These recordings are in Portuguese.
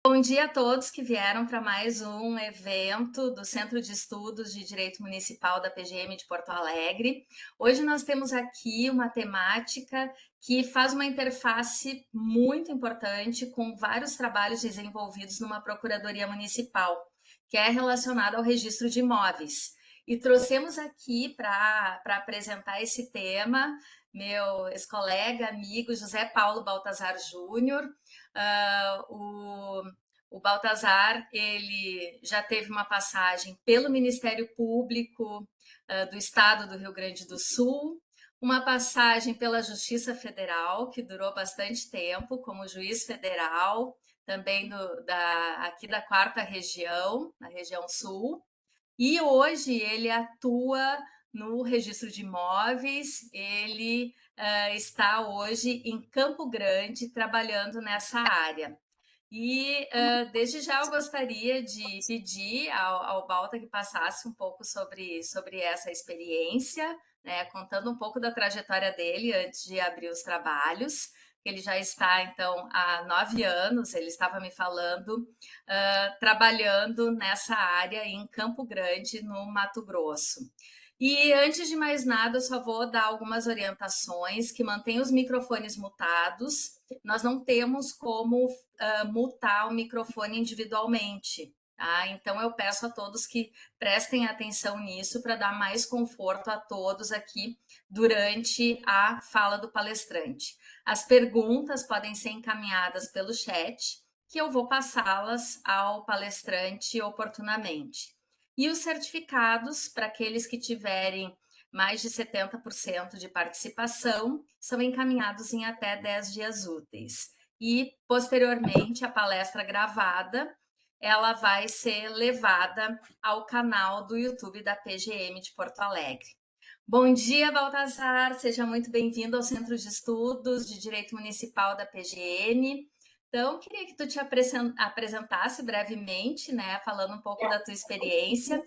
Bom dia a todos que vieram para mais um evento do Centro de Estudos de Direito Municipal da PGM de Porto Alegre. Hoje nós temos aqui uma temática que faz uma interface muito importante com vários trabalhos desenvolvidos numa Procuradoria Municipal, que é relacionada ao registro de imóveis. E trouxemos aqui para apresentar esse tema meu ex-colega, amigo José Paulo Baltazar Júnior. O Baltazar, ele já teve uma passagem pelo Ministério Público do Estado do Rio Grande do Sul, uma passagem pela Justiça Federal, que durou bastante tempo, como juiz federal, também aqui da quarta região, na região sul, e hoje ele atua no registro de imóveis, ele está hoje em Campo Grande, trabalhando nessa área. E desde já eu gostaria de pedir ao Balta que passasse um pouco sobre essa experiência, né, contando um pouco da trajetória dele antes de abrir os trabalhos. Ele já está, então, há 9 anos, ele estava me falando, trabalhando nessa área em Campo Grande, no Mato Grosso. E antes de mais nada, eu só vou dar algumas orientações que mantêm os microfones mutados. Nós não temos como mutar o microfone individualmente. Tá? Então, eu peço a todos que prestem atenção nisso para dar mais conforto a todos aqui durante a fala do palestrante. As perguntas podem ser encaminhadas pelo chat, que eu vou passá-las ao palestrante oportunamente. E os certificados, para aqueles que tiverem mais de 70% de participação, são encaminhados em até 10 dias úteis. E, posteriormente, a palestra gravada, ela vai ser levada ao canal do YouTube da PGM de Porto Alegre. Bom dia, Baltazar, seja muito bem-vindo ao Centro de Estudos de Direito Municipal da PGM. Então, queria que tu te apresentasse brevemente, né, falando um pouco da tua experiência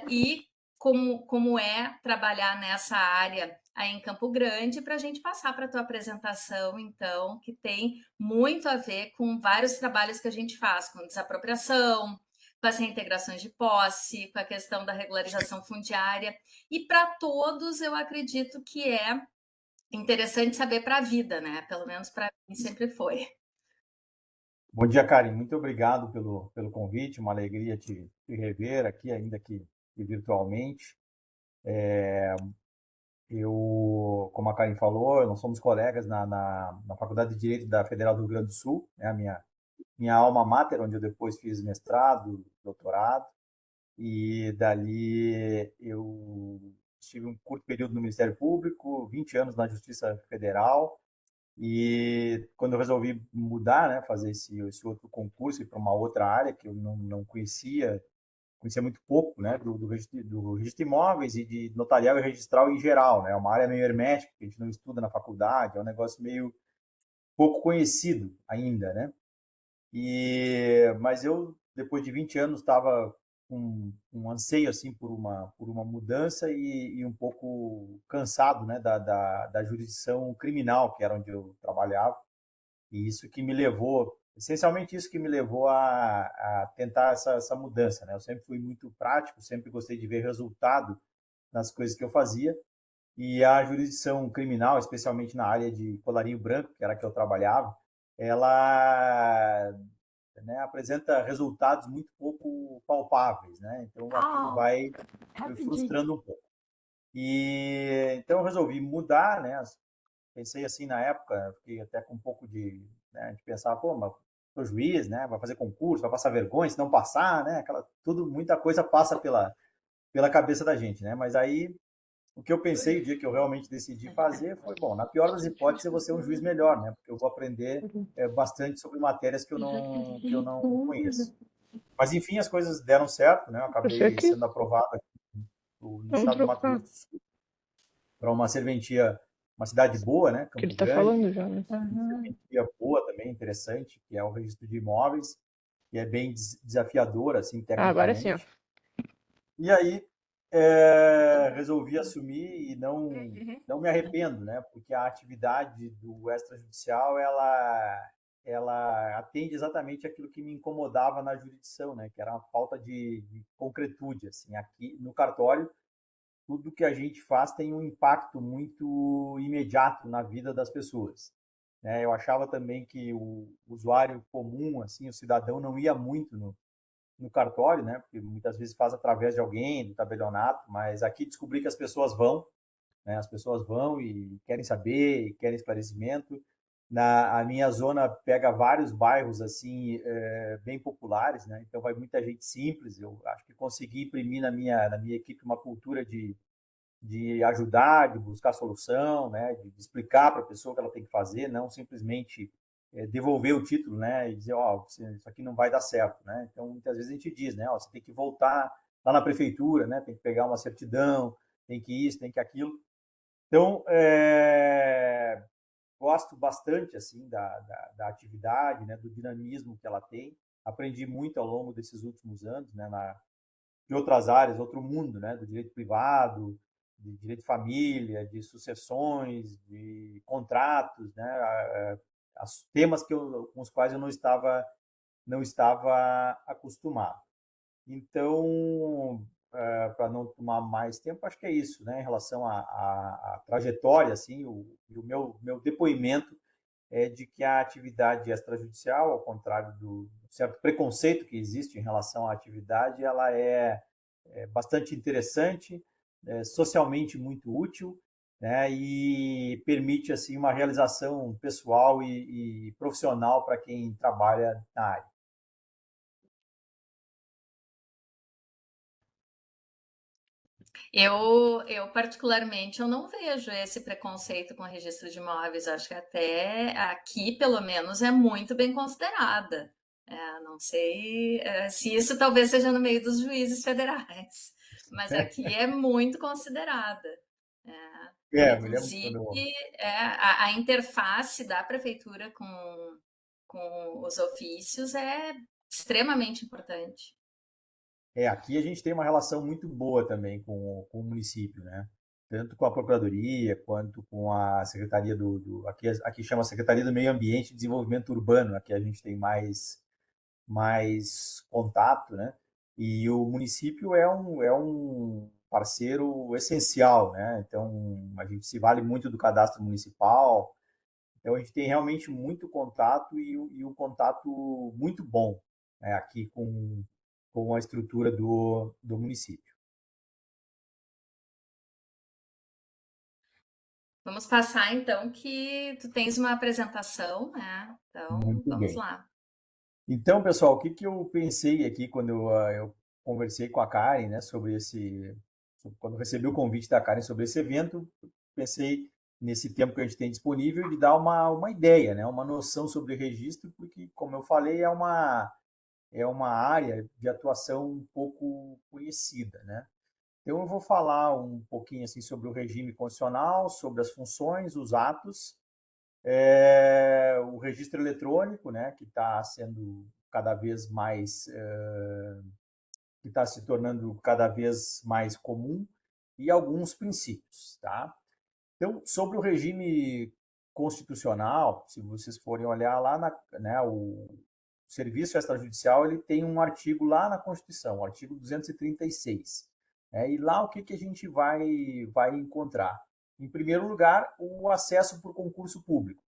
e como é trabalhar nessa área aí em Campo Grande, para a gente passar para a tua apresentação, então, que tem muito a ver com vários trabalhos que a gente faz, com desapropriação, com as reintegrações de posse, com a questão da regularização fundiária, e para todos eu acredito que é interessante saber para a vida, né? Pelo menos para mim sempre foi. Bom dia, Karen. Muito obrigado pelo convite. Uma alegria te rever aqui, ainda que virtualmente. Como a Karen falou, nós somos colegas na Faculdade de Direito da Federal do Rio Grande do Sul, né? A minha alma mater, onde eu depois fiz mestrado, doutorado. E dali eu tive um curto período no Ministério Público, 20 anos na Justiça Federal. E quando eu resolvi mudar, né, fazer esse outro concurso para uma outra área que eu não conhecia muito pouco, né, do registro de imóveis e de notarial e registral em geral, né, é uma área meio hermética, que a gente não estuda na faculdade, é um negócio meio pouco conhecido ainda, né. Mas eu, depois de 20 anos, estava com um anseio assim por uma mudança e um pouco cansado, né, da jurisdição criminal, que era onde eu trabalhava. E isso que me levou, essencialmente isso que me levou a tentar essa mudança, né? Eu sempre fui muito prático, sempre gostei de ver resultado nas coisas que eu fazia. E a jurisdição criminal, especialmente na área de colarinho branco, que era a que eu trabalhava, ela, né, apresenta resultados muito pouco palpáveis, né? Então aquilo vai frustrando um pouco. E então eu resolvi mudar, né? Pensei assim na época, fiquei até com um pouco de pensar, pô, mas sou juiz, né? Vai fazer concurso, vai passar vergonha, se não passar, né? Muita coisa passa pela cabeça da gente, né? Mas aí o que eu pensei o dia que eu realmente decidi fazer foi, bom, na pior das hipóteses eu vou ser um juiz melhor, né? Porque eu vou aprender bastante sobre matérias que eu não conheço. Mas enfim, as coisas deram certo, né? Eu Você acabei aqui? sendo aprovado aqui no Vamos estado do Mato trocar. Grosso do Sul para uma serventia, uma cidade boa, né? Que ele Campo tá Grande, falando já, né? serventia boa também, interessante, que é o registro de imóveis, que é bem desafiador, assim, Ah, agora sim, ó. tecnicamente. E aí resolvi assumir e não me arrependo, né? Porque a atividade do extrajudicial, ela atende exatamente aquilo que me incomodava na jurisdição, né? Que era uma falta de concretude, assim. Aqui no cartório, tudo que a gente faz tem um impacto muito imediato na vida das pessoas. Né? Eu achava também que o usuário comum, assim, o cidadão não ia muito no cartório, né? Porque muitas vezes faz através de alguém, do tabelionato, mas aqui descobri que as pessoas vão, né? As pessoas vão e querem saber, e querem esclarecimento. A minha zona pega vários bairros assim bem populares, né? Então vai muita gente simples. Eu acho que consegui imprimir na minha equipe uma cultura de ajudar, de buscar solução, né? De explicar para a pessoa o que ela tem que fazer, não simplesmente devolver o título, né? E dizer, ó, isso aqui não vai dar certo, né? Então muitas vezes a gente diz, né? Ó, você tem que voltar lá na prefeitura, né? Tem que pegar uma certidão, tem que isso, tem que aquilo. Então, gosto bastante assim da atividade, né, do dinamismo que ela tem. Aprendi muito ao longo desses últimos anos, né, de outras áreas, outro mundo, né, do direito privado, de direito de família, de sucessões, de contratos, né, temas com os quais eu não estava acostumado. Então, para não tomar mais tempo, acho que é isso, né? Em relação à trajetória, assim, o meu depoimento é de que a atividade extrajudicial, ao contrário do certo preconceito que existe em relação à atividade, ela é bastante interessante, socialmente muito útil, né? E permite assim uma realização pessoal e profissional para quem trabalha na área. Eu particularmente, eu não vejo esse preconceito com o registro de imóveis. Acho que até aqui, pelo menos, é muito bem considerada. Não sei, se isso talvez seja no meio dos juízes federais, mas aqui é muito considerada. Me lembro Inclusive, quando a interface da prefeitura com os ofícios é extremamente importante. Aqui a gente tem uma relação muito boa também com o município, né? Tanto com a Procuradoria quanto com a Secretaria aqui chama Secretaria do Meio Ambiente e Desenvolvimento Urbano, aqui a gente tem mais contato, né? E o município é um parceiro essencial, né? Então a gente se vale muito do cadastro municipal, então a gente tem realmente muito contato e um contato muito bom, né, aqui com a estrutura do município. Vamos passar então que tu tens uma apresentação, né? Então, Muito vamos bem. lá. Então, pessoal, o que que eu pensei aqui quando eu conversei com a Karen, né, quando recebi o convite da Karen sobre esse evento, pensei nesse tempo que a gente tem disponível de dar uma ideia, né, uma noção sobre registro, porque, como eu falei, é uma área de atuação um pouco conhecida, né? Então eu vou falar um pouquinho assim sobre o regime constitucional, sobre as funções, os atos, o registro eletrônico, né, que está sendo cada vez mais, que está se tornando cada vez mais comum, e alguns princípios, tá? Então, sobre o regime constitucional, se vocês forem olhar lá, né, o serviço extrajudicial ele tem um artigo lá na Constituição, o artigo 236. E lá o que, que a gente vai encontrar? Em primeiro lugar, o acesso por concurso público.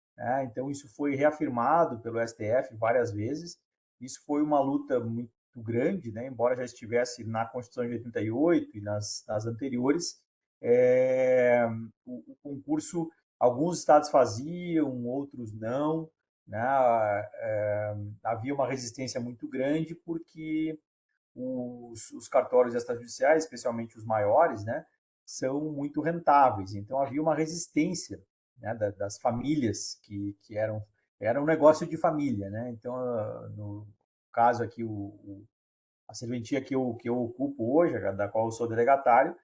Então, isso foi reafirmado pelo STF várias vezes. Isso foi uma luta muito grande, né? Embora já estivesse na Constituição de 88 e nas anteriores, o concurso, alguns estados faziam, outros não, né? Havia uma resistência muito grande porque os cartórios extrajudiciais, especialmente os maiores, né, são muito rentáveis. Então havia uma resistência, né, das famílias que era um negócio de família, né? Então no caso aqui a serventia que eu ocupo hoje, da qual eu sou delegatário,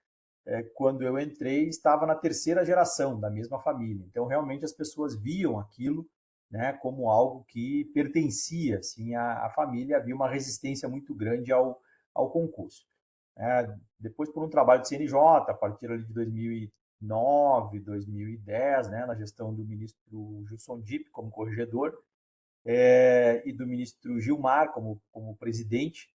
quando eu entrei, estava na terceira geração da mesma família. Então, realmente, as pessoas viam aquilo, né, como algo que pertencia assim, à família. Havia uma resistência muito grande ao concurso. Depois, por um trabalho de CNJ, a partir ali de 2009, 2010, né, na gestão do ministro Gilson Dipp como corregedor, e do ministro Gilmar como presidente,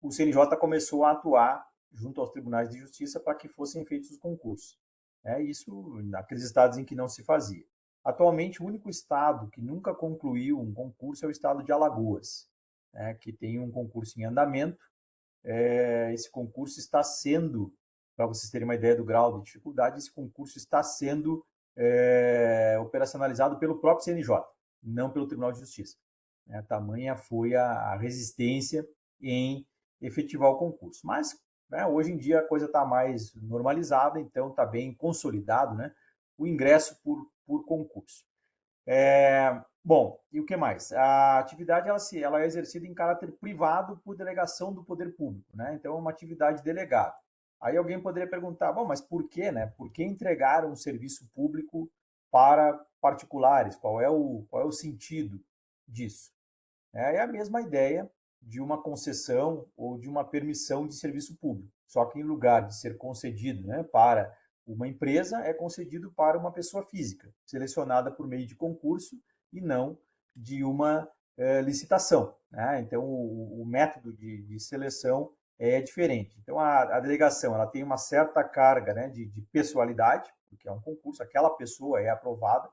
o CNJ começou a atuar junto aos tribunais de justiça para que fossem feitos os concursos. Isso naqueles estados em que não se fazia. Atualmente, o único estado que nunca concluiu um concurso é o estado de Alagoas, que tem um concurso em andamento. Esse concurso está sendo, para vocês terem uma ideia do grau de dificuldade, esse concurso está sendo operacionalizado pelo próprio CNJ, não pelo Tribunal de Justiça. Tamanha foi a resistência em efetivar o concurso. Mas hoje em dia a coisa está mais normalizada, então está bem consolidado, né, o ingresso por concurso. Bom, e o que mais? A atividade ela é exercida em caráter privado por delegação do poder público, né? Então é uma atividade delegada. Aí alguém poderia perguntar, bom, mas por quê, né? Por que entregar um serviço público para particulares? Qual é o sentido disso? É a mesma ideia de uma concessão ou de uma permissão de serviço público, só que em lugar de ser concedido, né, para uma empresa, é concedido para uma pessoa física, selecionada por meio de concurso e não de uma licitação. Né? Então, o método de seleção é diferente. Então, a delegação ela tem uma certa carga, né, de pessoalidade, porque é um concurso, aquela pessoa é aprovada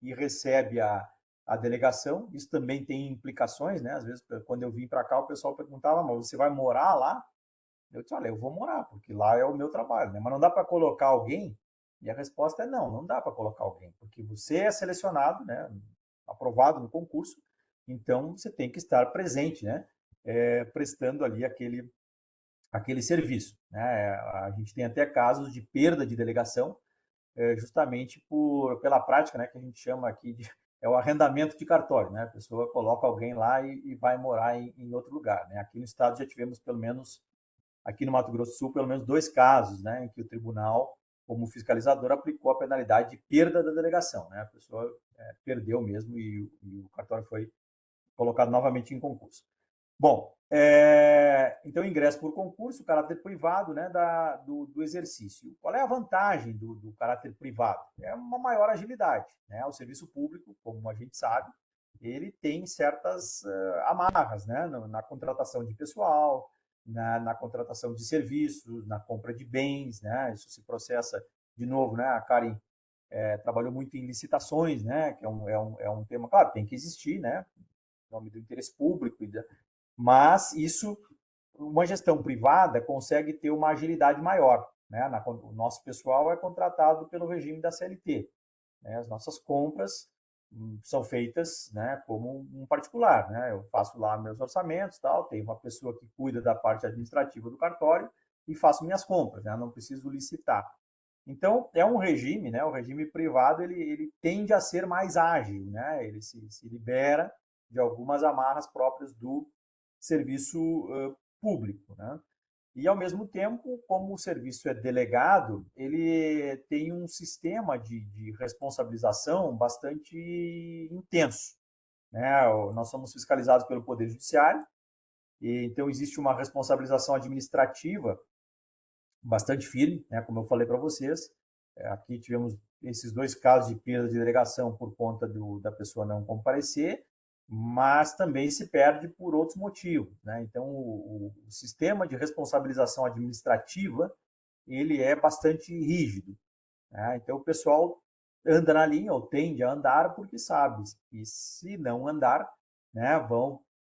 e recebe a delegação. Isso também tem implicações, né? Às vezes, quando eu vim para cá, o pessoal perguntava, mas você vai morar lá? Eu disse, olha, eu vou morar, porque lá é o meu trabalho, né? Mas não dá para colocar alguém? E a resposta é não, não dá para colocar alguém, porque você é selecionado, né? Aprovado no concurso, então você tem que estar presente, né? Prestando ali aquele serviço, né? A gente tem até casos de perda de delegação, justamente pela prática, né, que a gente chama aqui de o arrendamento de cartório, né? A pessoa coloca alguém lá e vai morar em outro lugar, né? Aqui no estado já tivemos pelo menos, aqui no Mato Grosso do Sul, pelo menos 2 casos, né, em que o tribunal, como fiscalizador, aplicou a penalidade de perda da delegação, né? A pessoa perdeu mesmo e o cartório foi colocado novamente em concurso. Bom, então ingresso por concurso, caráter privado, né, do exercício. Qual é a vantagem do caráter privado? É uma maior agilidade. Né? O serviço público, como a gente sabe, ele tem certas amarras, né, na contratação de pessoal, na contratação de serviços, na compra de bens, né? Isso se processa de novo, né? A Karen trabalhou muito em licitações, né? Que é um tema, claro, tem que existir, né? Em nome do interesse público, mas isso, uma gestão privada consegue ter uma agilidade maior. Né? O nosso pessoal é contratado pelo regime da CLT. Né? As nossas compras são feitas, né, como um particular. Né? Eu faço lá meus orçamentos, tal, tenho uma pessoa que cuida da parte administrativa do cartório e faço minhas compras, né? Não preciso licitar. Então, é um regime, né? O regime privado ele tende a ser mais ágil, né? Ele se libera de algumas amarras próprias do serviço público, né? E, ao mesmo tempo, como o serviço é delegado, ele tem um sistema de responsabilização bastante intenso. Né? Nós somos fiscalizados pelo Poder Judiciário, e então existe uma responsabilização administrativa bastante firme, né? Como eu falei para vocês. Aqui tivemos esses 2 casos de perda de delegação por conta da pessoa não comparecer, mas também se perde por outros motivos. Né? Então, o sistema de responsabilização administrativa ele é bastante rígido. Né? Então, o pessoal anda na linha, ou tende a andar, porque sabe que se não andar, né,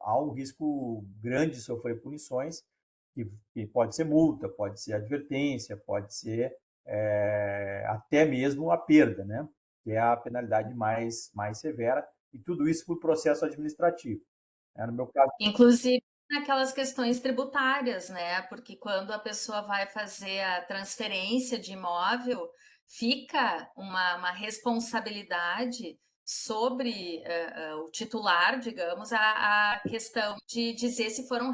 há um risco grande de sofrer punições, que pode ser multa, pode ser advertência, pode ser até mesmo a perda, né? Que é a penalidade mais severa, e tudo isso por processo administrativo. No meu caso, Inclusive naquelas questões tributárias, né? Porque quando a pessoa vai fazer a transferência de imóvel, fica uma responsabilidade sobre o titular, digamos, a questão de dizer se foram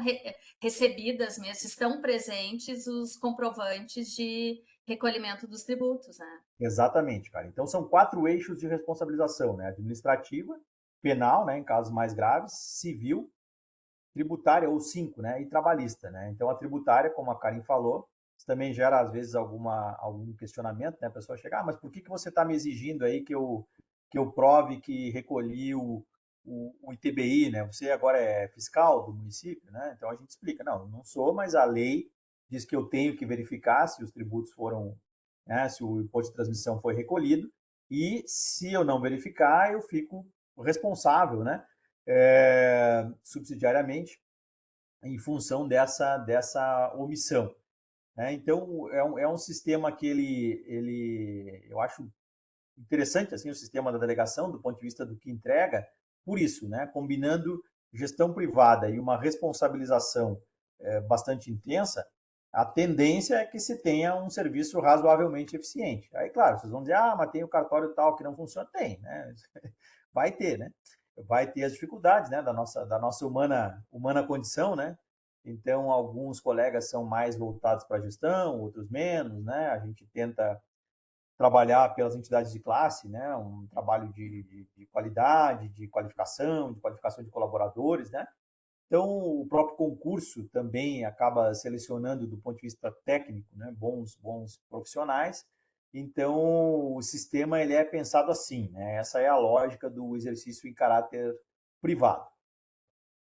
recebidas mesmo, se estão presentes os comprovantes de recolhimento dos tributos, né? exatamente, cara. Então são 4 eixos de responsabilização, né? Administrativa, penal, né, em casos mais graves, civil, tributária, ou 5, né, e trabalhista, né? Então a tributária, como a Karen falou, isso também gera às vezes algum questionamento, né? A pessoa chega, mas por que você está me exigindo aí que eu prove que recolhi o ITBI, né? Você agora é fiscal do município, né? Então a gente explica, não, eu não sou, mas a lei diz que eu tenho que verificar se os tributos foram, né, se o imposto de transmissão foi recolhido, e se eu não verificar, eu fico responsável, né? Subsidiariamente, em função dessa omissão. Né? Então, é um sistema que eu acho interessante assim o sistema da delegação do ponto de vista do que entrega, por isso, né, combinando gestão privada e uma responsabilização bastante intensa, a tendência é que se tenha um serviço razoavelmente eficiente. Aí, claro, vocês vão dizer, mas tem o cartório tal que não funciona. Tem, né? Vai ter, né? Vai ter as dificuldades, né, da nossa humana condição, né? Então, alguns colegas são mais voltados para a gestão, outros menos, né? A gente tenta trabalhar pelas entidades de classe, né? Um trabalho de qualidade, de qualificação de colaboradores, né? Então, o próprio concurso também acaba selecionando, do ponto de vista técnico, né, bons profissionais. Então, o sistema ele é pensado assim, né? Essa é a lógica do exercício em caráter privado.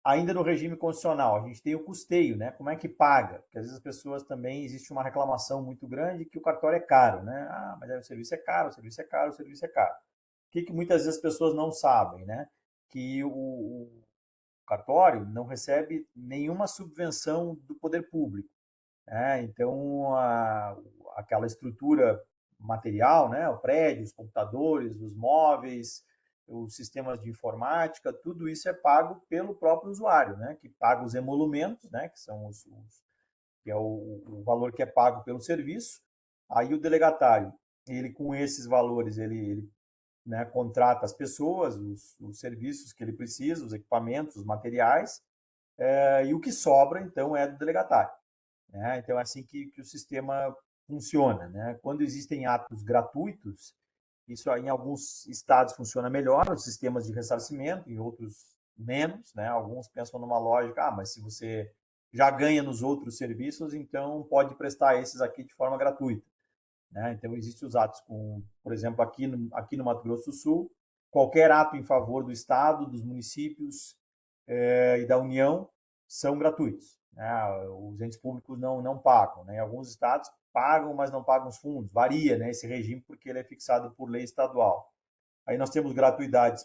Ainda no regime constitucional, a gente tem o custeio, né? Como é que paga? Porque às vezes as pessoas também existe uma reclamação muito grande que o cartório é caro, né? Mas o serviço é caro, o serviço é caro, o serviço é caro. O que muitas vezes as pessoas não sabem, né? Que o cartório não recebe nenhuma subvenção do poder público, né? Então, aquela estrutura material, né? O prédio, os computadores, os móveis, os sistemas de informática, tudo isso é pago pelo próprio usuário, né? Que paga os emolumentos, né? Que são que é o valor que é pago pelo serviço. Aí o delegatário, ele com esses valores, ele né, contrata as pessoas, os serviços que ele precisa, os equipamentos, os materiais, e o que sobra, então, é do delegatário. Né? Então, é assim que o sistema funciona. Né? Quando existem atos gratuitos, isso aí, em alguns estados funciona melhor, os sistemas de ressarcimento, em outros menos. Né? Alguns pensam numa lógica, mas se você já ganha nos outros serviços, então pode prestar esses aqui de forma gratuita. Né? Então, existem os atos por exemplo, aqui no Mato Grosso do Sul, qualquer ato em favor do Estado, dos municípios e da União são gratuitos. Né? Os entes públicos não pagam. Né? Alguns estados pagam, mas não pagam os fundos. Varia, né, esse regime porque ele é fixado por lei estadual. Aí nós temos gratuidades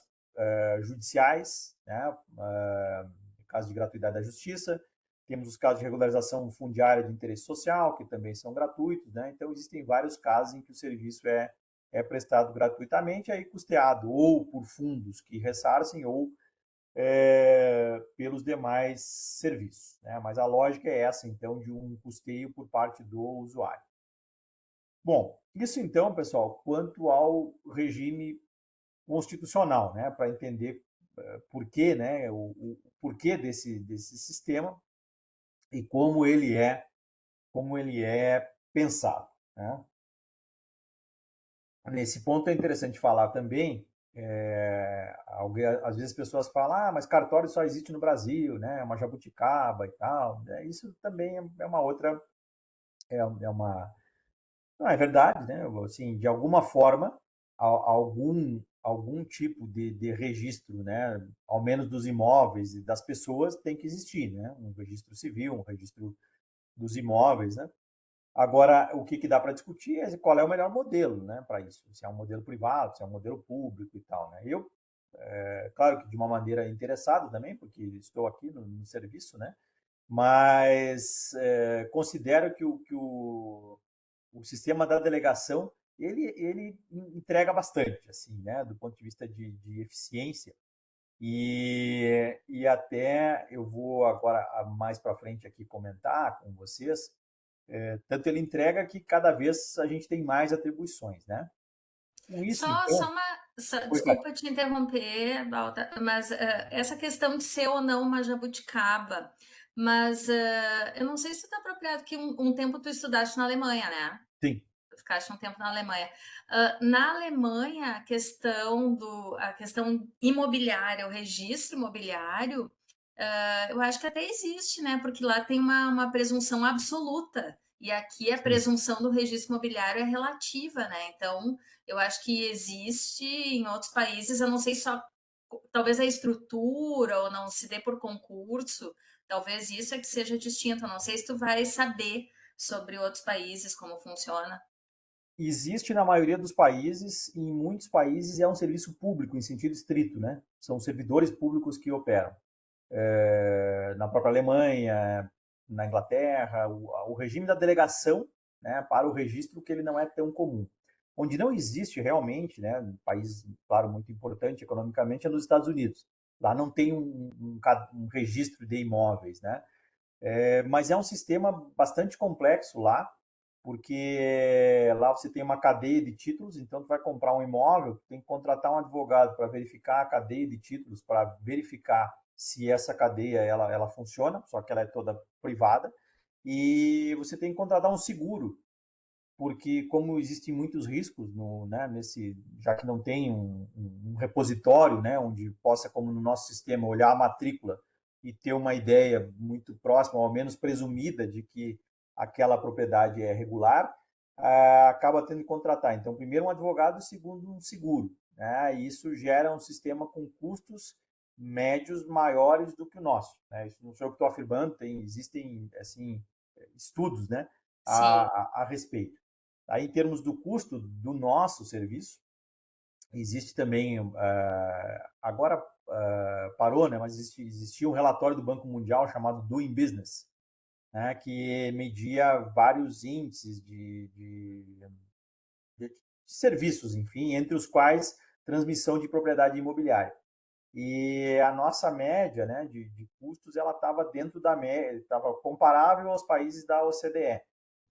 judiciais, né? No caso de gratuidade da justiça, temos os casos de regularização fundiária de interesse social, que também são gratuitos, né? Então, existem vários casos em que o serviço é prestado gratuitamente, aí custeado ou por fundos que ressarcem ou pelos demais serviços. Né? Mas a lógica é essa, então, de um custeio por parte do usuário. Bom, isso então, pessoal, quanto ao regime constitucional, né? Para entender por quê, né? O porquê desse sistema e como ele é pensado. Né? Nesse ponto é interessante falar também, às vezes as pessoas falam, mas cartório só existe no Brasil, né? Uma jabuticaba e tal. Isso também é uma outra, não é verdade, né? Assim, de alguma forma, algum tipo de registro, né? Ao menos dos imóveis e das pessoas tem que existir, né? Um registro civil, um registro dos imóveis, né? Agora, o que dá para discutir é qual é o melhor modelo, né, para isso. Se é um modelo privado, se é um modelo público e tal, né? Eu, claro que de uma maneira interessada também, porque estou aqui no serviço, né? Mas considero que o sistema da delegação ele entrega bastante, assim, né, do ponto de vista de eficiência. E até eu vou agora mais para frente aqui comentar com vocês tanto ele entrega que cada vez a gente tem mais atribuições, né? Com isso, Só então. uma. Pois é. Desculpa te interromper, Balta, mas essa questão de ser ou não uma jabuticaba, mas eu não sei se está apropriado que um tempo tu estudaste na Alemanha, né? Sim. Tu ficaste um tempo na Alemanha. Na Alemanha, a questão imobiliária, o registro imobiliário, eu acho que até existe, né? Porque lá tem uma presunção absoluta. E aqui a Sim. presunção do registro imobiliário é relativa, né? Então, eu acho que existe em outros países, eu não sei só talvez a estrutura ou não se dê por concurso, talvez isso é que seja distinto. Eu não sei se tu vai saber sobre outros países como funciona. Existe na maioria dos países, e em muitos países é um serviço público, em sentido estrito, né? São servidores públicos que operam. Na própria Alemanha, na Inglaterra, o regime da delegação, né, para o registro, que ele não é tão comum. Onde não existe realmente, né, um país, claro, muito importante economicamente, é nos Estados Unidos. Lá não tem um registro de imóveis, né? Mas é um sistema bastante complexo lá, porque lá você tem uma cadeia de títulos, então tu vai comprar um imóvel, tem que contratar um advogado para verificar a cadeia de títulos, para verificar se essa cadeia ela funciona, só que ela é toda privada, e você tem que contratar um seguro, porque como existem muitos riscos né, já que não tem um repositório, né, onde possa, como no nosso sistema, olhar a matrícula e ter uma ideia muito próxima, ou ao menos presumida, de que aquela propriedade é regular, acaba tendo que contratar. Então, primeiro um advogado, segundo um seguro. Né? E isso gera um sistema com custos médios maiores do que o nosso. Né? Isso não sou eu que estou afirmando, existem assim, estudos, né, Sim, a respeito. Aí, em termos do custo do nosso serviço, existe também, agora parou, né, mas existia um relatório do Banco Mundial chamado Doing Business, né, que media vários índices de serviços, enfim, entre os quais transmissão de propriedade imobiliária. E a nossa média, né, de custos, ela estava dentro da média, estava comparável aos países da OCDE,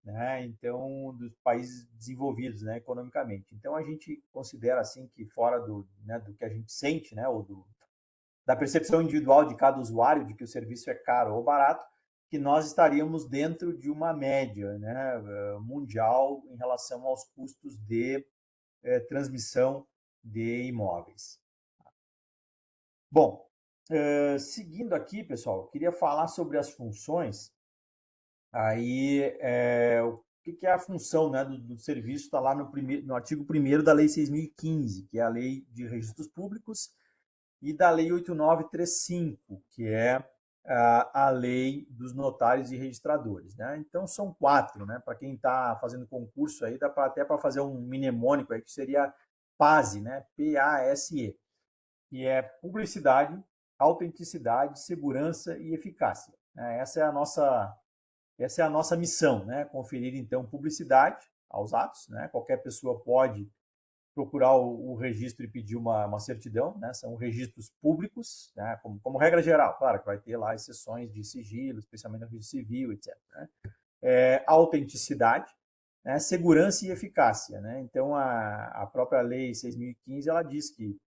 né? Então, dos países desenvolvidos, né, economicamente. Então, a gente considera assim que fora né, do que a gente sente, né, ou da percepção individual de cada usuário de que o serviço é caro ou barato, que nós estaríamos dentro de uma média, né, mundial em relação aos custos de transmissão de imóveis. Bom, seguindo aqui, pessoal, eu queria falar sobre as funções. Aí, o que é a função, né, do serviço? Está lá no artigo 1º da Lei 6.015, que é a Lei de Registros Públicos, e da Lei 8.935, que é a Lei dos Notários e Registradores. Né? Então, são 4. Né? Para quem está fazendo concurso, aí, dá até para fazer um mnemônico, aí, que seria PASE, né? PASE, que é publicidade, autenticidade, segurança e eficácia. Né? Essa é a nossa missão, né? Conferir, então, publicidade aos atos. Né? Qualquer pessoa pode procurar o registro e pedir uma certidão. Né? São registros públicos, né? Como regra geral. Claro que vai ter lá exceções de sigilo, especialmente no registro civil, etc. Né? Autenticidade, né? Segurança e eficácia. Né? Então, a própria Lei 6.015 ela diz que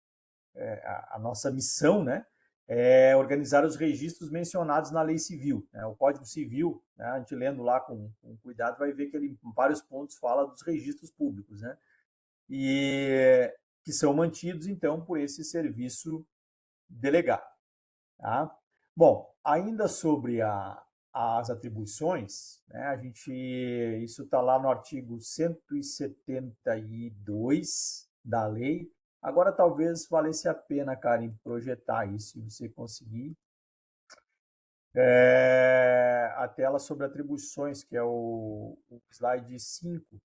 a nossa missão, né, é organizar os registros mencionados na lei civil. Né? O Código Civil, né, a gente lendo lá com cuidado, vai ver que ele, em vários pontos, fala dos registros públicos, né? E que são mantidos, então, por esse serviço delegado. Tá? Bom, ainda sobre as atribuições, né, isso está lá no artigo 172 da lei. Agora, talvez valesse a pena, Karen, projetar isso, se você conseguir. A tela sobre atribuições, que é o slide 5.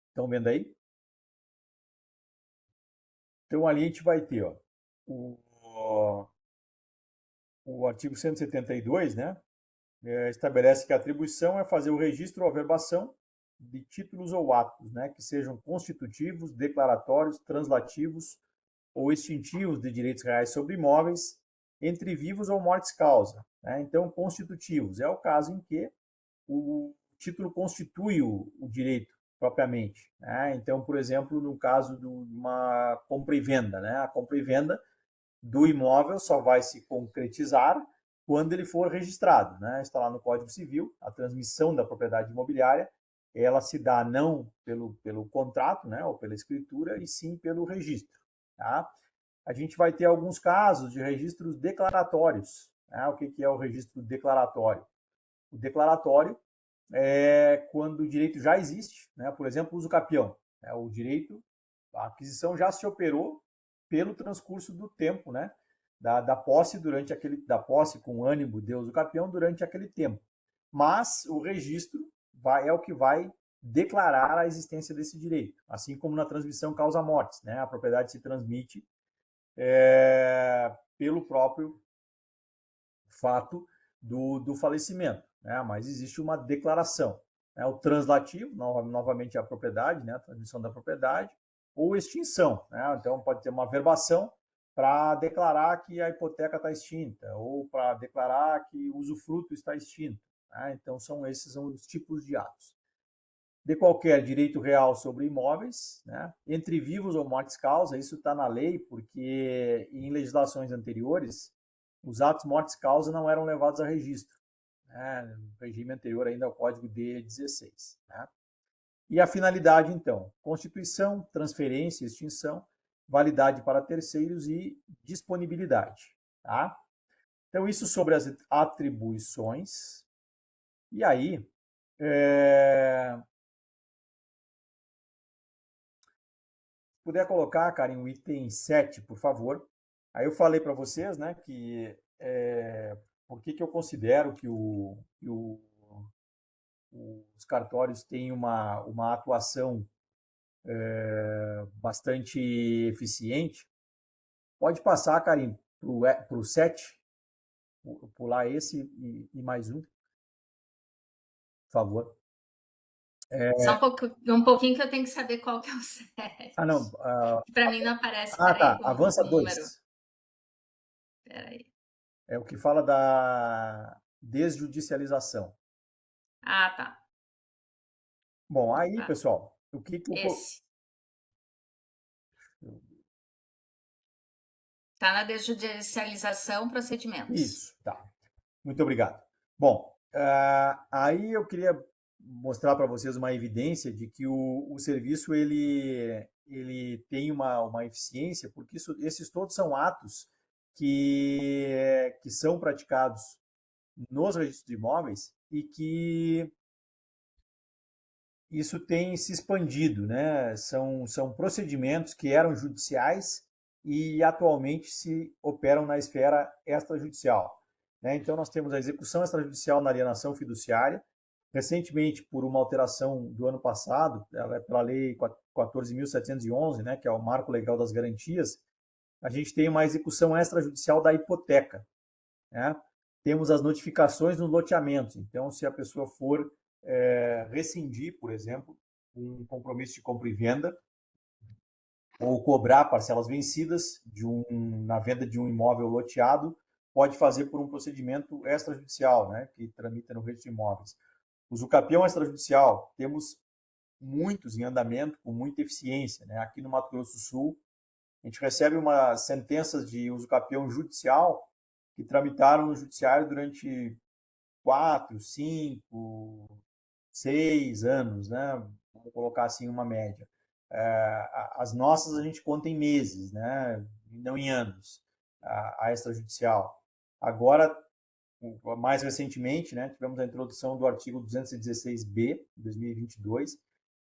Estão vendo aí? Então, ali a gente vai ter o, o artigo 172, né? Estabelece que a atribuição é fazer o registro ou averbação de títulos ou atos, né, que sejam constitutivos, declaratórios, translativos ou extintivos de direitos reais sobre imóveis, entre vivos ou mortes causa. Né? Então, constitutivos é o caso em que o título constitui o direito propriamente. Né? Então, por exemplo, no caso de uma compra e venda, né? A compra e venda do imóvel só vai se concretizar quando ele for registrado. Né? Está lá no Código Civil, a transmissão da propriedade imobiliária, ela se dá não pelo contrato, né, ou pela escritura, e sim pelo registro. Tá? A gente vai ter alguns casos de registros declaratórios. Né? O que é o registro declaratório? O declaratório é quando o direito já existe, né? Por exemplo, uso capião. Né? O direito, a aquisição já se operou, pelo transcurso do tempo, né? Da posse da posse com ânimo de usucapião durante aquele tempo. Mas o registro é o que vai declarar a existência desse direito, assim como na transmissão causa-mortes, né? A propriedade se transmite pelo próprio fato do falecimento, né? Mas existe uma declaração, né? O translativo, novamente a propriedade, né? A transmissão da propriedade, ou extinção, né? Então pode ter uma verbação para declarar que a hipoteca está extinta, ou para declarar que o usufruto está extinto, né? Então esses são os tipos de atos. De qualquer direito real sobre imóveis, né? Entre vivos ou mortes causa, isso está na lei, porque em legislações anteriores, os atos mortes causa não eram levados a registro, né? No regime anterior ainda ao Código D16. Né? E a finalidade, então, constituição, transferência, extinção, validade para terceiros e disponibilidade. Tá? Então, isso sobre as atribuições. E aí, puder colocar, Karen, o item 7, por favor. Aí eu falei para vocês, né, que por que eu considero que os cartórios têm uma atuação bastante eficiente. Pode passar, Karen, para o 7, pular esse e mais um, por favor. Só um pouquinho que eu tenho que saber qual que é o 7. Ah, não. Para mim não aparece, Tá. peraí, Avança o número. 2. Peraí. É o que fala da desjudicialização. Ah, tá. Bom, aí, pessoal, o que eu... Esse. Está na desjudicialização procedimentos. Isso, tá. Muito obrigado. Bom, aí eu queria mostrar para vocês uma evidência de que o serviço ele tem uma eficiência, porque esses todos são atos que são praticados nos registros de imóveis e que isso tem se expandido, né? São procedimentos que eram judiciais e atualmente se operam na esfera extrajudicial, né? Então, nós temos a execução extrajudicial na alienação fiduciária, recentemente, por uma alteração do ano passado, pela Lei 14.711, né, que é o Marco Legal das Garantias, a gente tem uma execução extrajudicial da hipoteca, né? Temos as notificações nos loteamentos. Então, se a pessoa for rescindir, por exemplo, um compromisso de compra e venda, ou cobrar parcelas vencidas na venda de um imóvel loteado, pode fazer por um procedimento extrajudicial, né, que tramita no registro de imóveis. Usucapião extrajudicial, temos muitos em andamento com muita eficiência, né? Aqui no Mato Grosso do Sul, a gente recebe umas sentenças de usucapião judicial que tramitaram no judiciário durante 4, 5, 6 anos, né? Vamos colocar assim uma média. As nossas a gente conta em meses, né? Não em anos, a extrajudicial. Agora, mais recentemente, né, tivemos a introdução do artigo 216b, de 2022,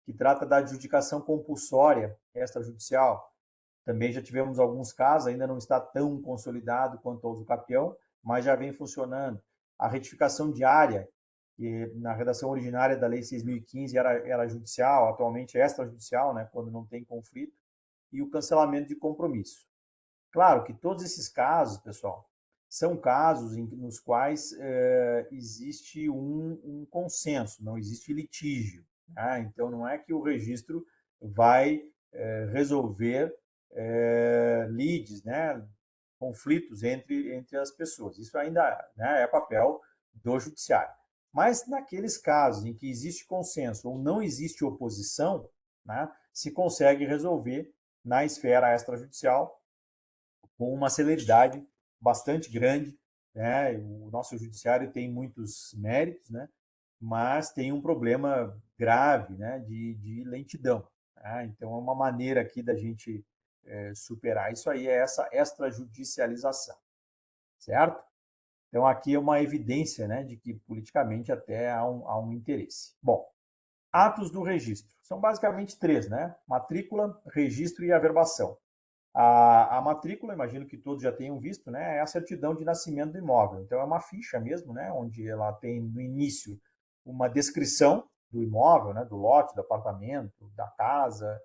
que trata da adjudicação compulsória extrajudicial. Também já tivemos alguns casos, ainda não está tão consolidado quanto o usucapião, mas já vem funcionando. A retificação diária, que na redação originária da Lei 6.015 era judicial, atualmente é extrajudicial, né, quando não tem conflito, e o cancelamento de compromisso. Claro que todos esses casos, pessoal, são casos nos quais existe um consenso, não existe litígio. Né? Então, não é que o registro vai resolver lides, né? Conflitos entre as pessoas. Isso ainda, né, é papel do judiciário. Mas naqueles casos em que existe consenso ou não existe oposição, né, se consegue resolver na esfera extrajudicial com uma celeridade bastante grande, né? O nosso judiciário tem muitos méritos, né? Mas tem um problema grave, né? De lentidão. Né? Então, é uma maneira aqui da gente superar isso aí, é essa extrajudicialização, certo? Então, aqui é uma evidência, né, de que politicamente até há um interesse. Bom, atos do registro. São basicamente 3, né? Matrícula, registro e averbação. A matrícula, imagino que todos já tenham visto, né, é a certidão de nascimento do imóvel. Então, é uma ficha mesmo, né, onde ela tem no início uma descrição do imóvel, né, do lote, do apartamento, da casa,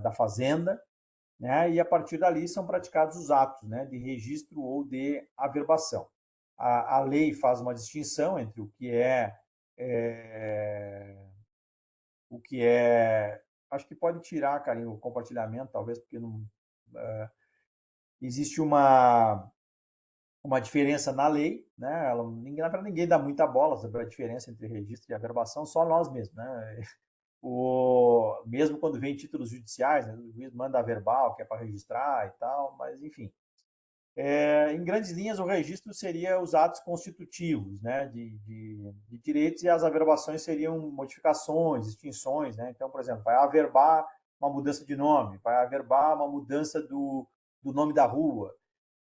da fazenda, né, e a partir dali são praticados os atos, né, de registro ou de averbação. A lei faz uma distinção entre o que é, acho que pode tirar, Carinho, o compartilhamento, talvez porque não existe uma diferença na lei, né? Para ninguém dá muita bola sobre a diferença entre registro e averbação, só nós mesmos, né? Mesmo quando vem títulos judiciais, né? O juiz manda verbal, que é para registrar e tal, mas enfim. Em grandes linhas, o registro seria os atos constitutivos, né, de direitos, e as averbações seriam modificações, extinções, né? Então, por exemplo, vai averbar uma mudança de nome, vai averbar uma mudança do nome da rua,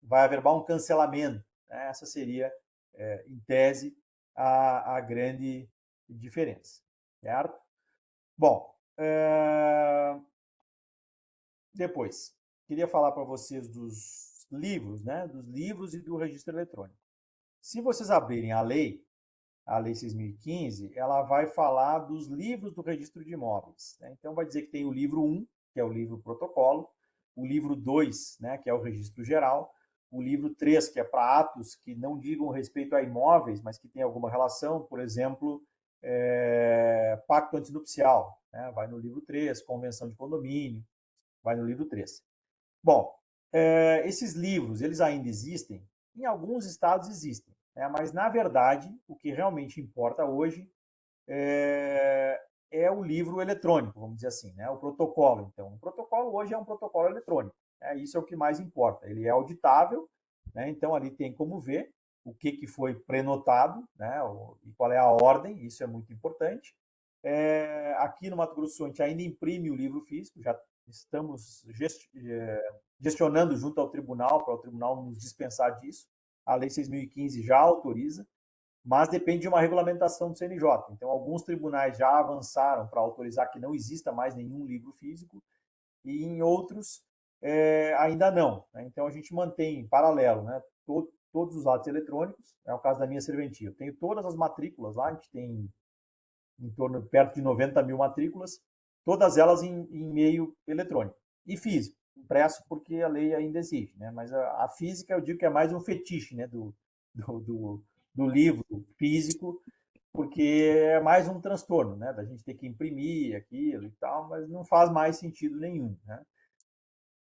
vai averbar um cancelamento, né? Essa seria, em tese, a grande diferença, certo? Bom, depois, queria falar para vocês dos livros, né? Dos livros e do registro eletrônico. Se vocês abrirem a Lei 6.015, ela vai falar dos livros do registro de imóveis, né? Então, vai dizer que tem o livro 1, que é o livro protocolo, o livro 2, né, que é o registro geral, o livro 3, que é para atos que não digam respeito a imóveis, mas que tem alguma relação, por exemplo, pacto antinupcial, né? Vai no livro 3, convenção de condomínio, vai no livro 3. Bom, esses livros, eles ainda existem? Em alguns estados existem, né? Mas, na verdade, o que realmente importa hoje é o livro eletrônico, vamos dizer assim, né? O protocolo. Então, o protocolo hoje é um protocolo eletrônico, né? Isso é o que mais importa. Ele é auditável, né? Então, ali tem como ver o que foi prenotado, né? E qual é a ordem, isso é muito importante. Aqui no Mato Grosso do Sul, a gente ainda imprime o livro físico, já estamos gestionando junto ao tribunal, para o tribunal nos dispensar disso. A Lei 6.015 já autoriza, mas depende de uma regulamentação do CNJ. Então, alguns tribunais já avançaram para autorizar que não exista mais nenhum livro físico, e em outros ainda não, né? Então, a gente mantém em paralelo, né, todos os atos eletrônicos. É o caso da minha serventia. Eu tenho todas as matrículas lá, a gente tem em torno perto de 90 mil matrículas, todas elas em meio eletrônico e físico, impresso porque a lei ainda exige, né? Mas a física eu digo que é mais um fetiche, né, do, do, do livro físico, porque é mais um transtorno, né, da gente ter que imprimir aquilo e tal, mas não faz mais sentido nenhum, né?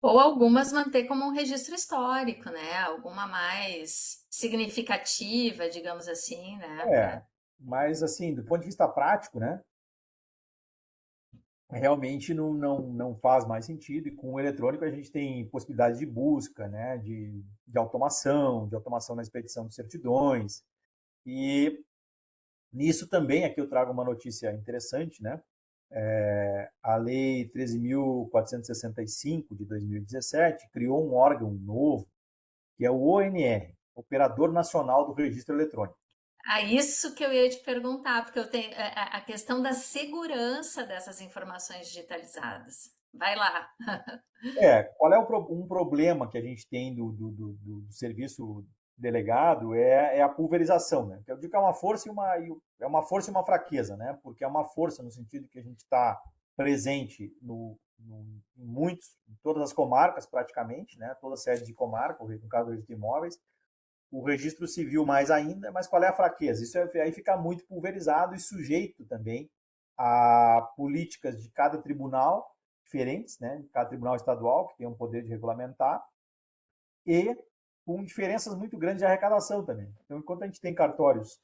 Ou algumas manter como um registro histórico, né? Alguma mais significativa, digamos assim, né? É, mas assim, do ponto de vista prático, né, realmente não faz mais sentido. E com o eletrônico a gente tem possibilidades de busca, né, de automação na expedição de certidões. E nisso também, aqui eu trago uma notícia interessante, né? A Lei 13.465 de 2017 criou um órgão novo, que é o ONR, Operador Nacional do Registro Eletrônico. Isso que eu ia te perguntar, porque eu tenho a questão da segurança dessas informações digitalizadas. Vai lá. Qual é um problema que a gente tem do serviço delegado é a pulverização, né? Eu digo que é uma força é uma força e uma fraqueza, né? Porque é uma força no sentido que a gente está presente em todas as comarcas praticamente, né? Toda a sede de comarca, no caso do registro de imóveis, o registro civil mais ainda, mas qual é a fraqueza? Isso aí fica muito pulverizado e sujeito também a políticas de cada tribunal diferentes, né? Cada tribunal estadual que tem um poder de regulamentar, e com diferenças muito grandes de arrecadação também. Então, enquanto a gente tem cartórios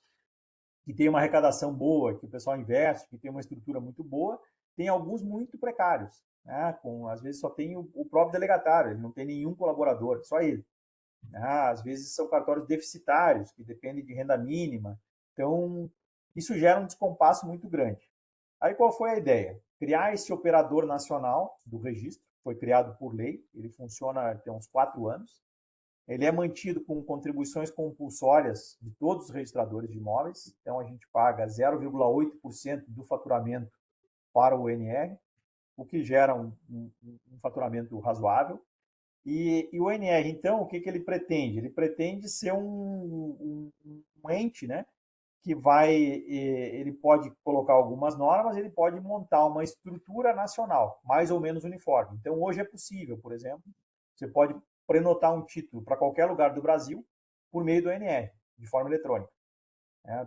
que tem uma arrecadação boa, que o pessoal investe, que tem uma estrutura muito boa, tem alguns muito precários, né? Às vezes só tem o próprio delegatário, ele não tem nenhum colaborador, só ele. Às vezes são cartórios deficitários, que dependem de renda mínima. Então, isso gera um descompasso muito grande. Aí qual foi a ideia? Criar esse operador nacional do registro, foi criado por lei, ele funciona tem uns 4 anos. Ele é mantido com contribuições compulsórias de todos os registradores de imóveis, então a gente paga 0,8% do faturamento para o NR, o que gera um faturamento razoável. E o NR, então, o que, que ele pretende? Ele pretende ser um ente, né, que vai, ele pode colocar algumas normas, ele pode montar uma estrutura nacional, mais ou menos uniforme. Então, hoje é possível, por exemplo, você pode prenotar um título para qualquer lugar do Brasil por meio do NR, de forma eletrônica.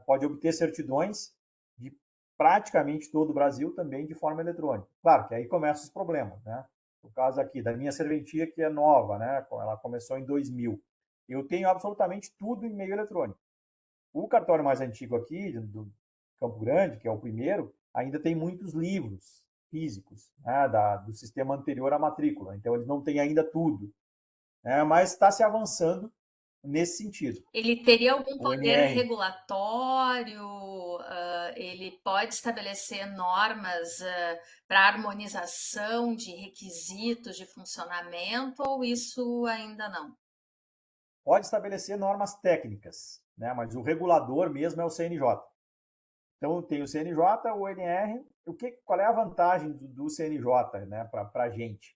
Pode obter certidões de praticamente todo o Brasil também de forma eletrônica. Claro que aí começam os problemas, né? No caso aqui da minha serventia, que é nova, né? Ela começou em 2000. Eu tenho absolutamente tudo em meio eletrônico. O cartório mais antigo aqui, do Campo Grande, que é o primeiro, ainda tem muitos livros físicos, né, do sistema anterior à matrícula. Então, eles não têm ainda tudo, né, mas está se avançando nesse sentido. Ele teria algum O poder NR regulatório? Ele pode estabelecer normas para harmonização de requisitos de funcionamento ou isso ainda não? pode estabelecer normas técnicas, né, mas o regulador mesmo é o CNJ. Então, tem o CNJ, o NR. Qual é a vantagem do CNJ, né, para a gente?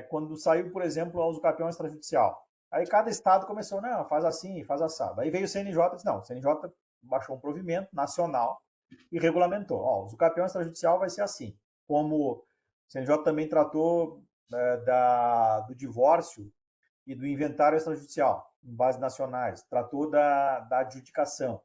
Quando saiu, por exemplo, a usucapião extrajudicial. Aí cada estado começou, não, faz assim, faz assado. Aí veio o CNJ e disse, não, o CNJ baixou um provimento nacional e regulamentou. Ó, o usucapião extrajudicial vai ser assim. Como o CNJ também tratou do divórcio e do inventário extrajudicial, em bases nacionais, tratou da adjudicação.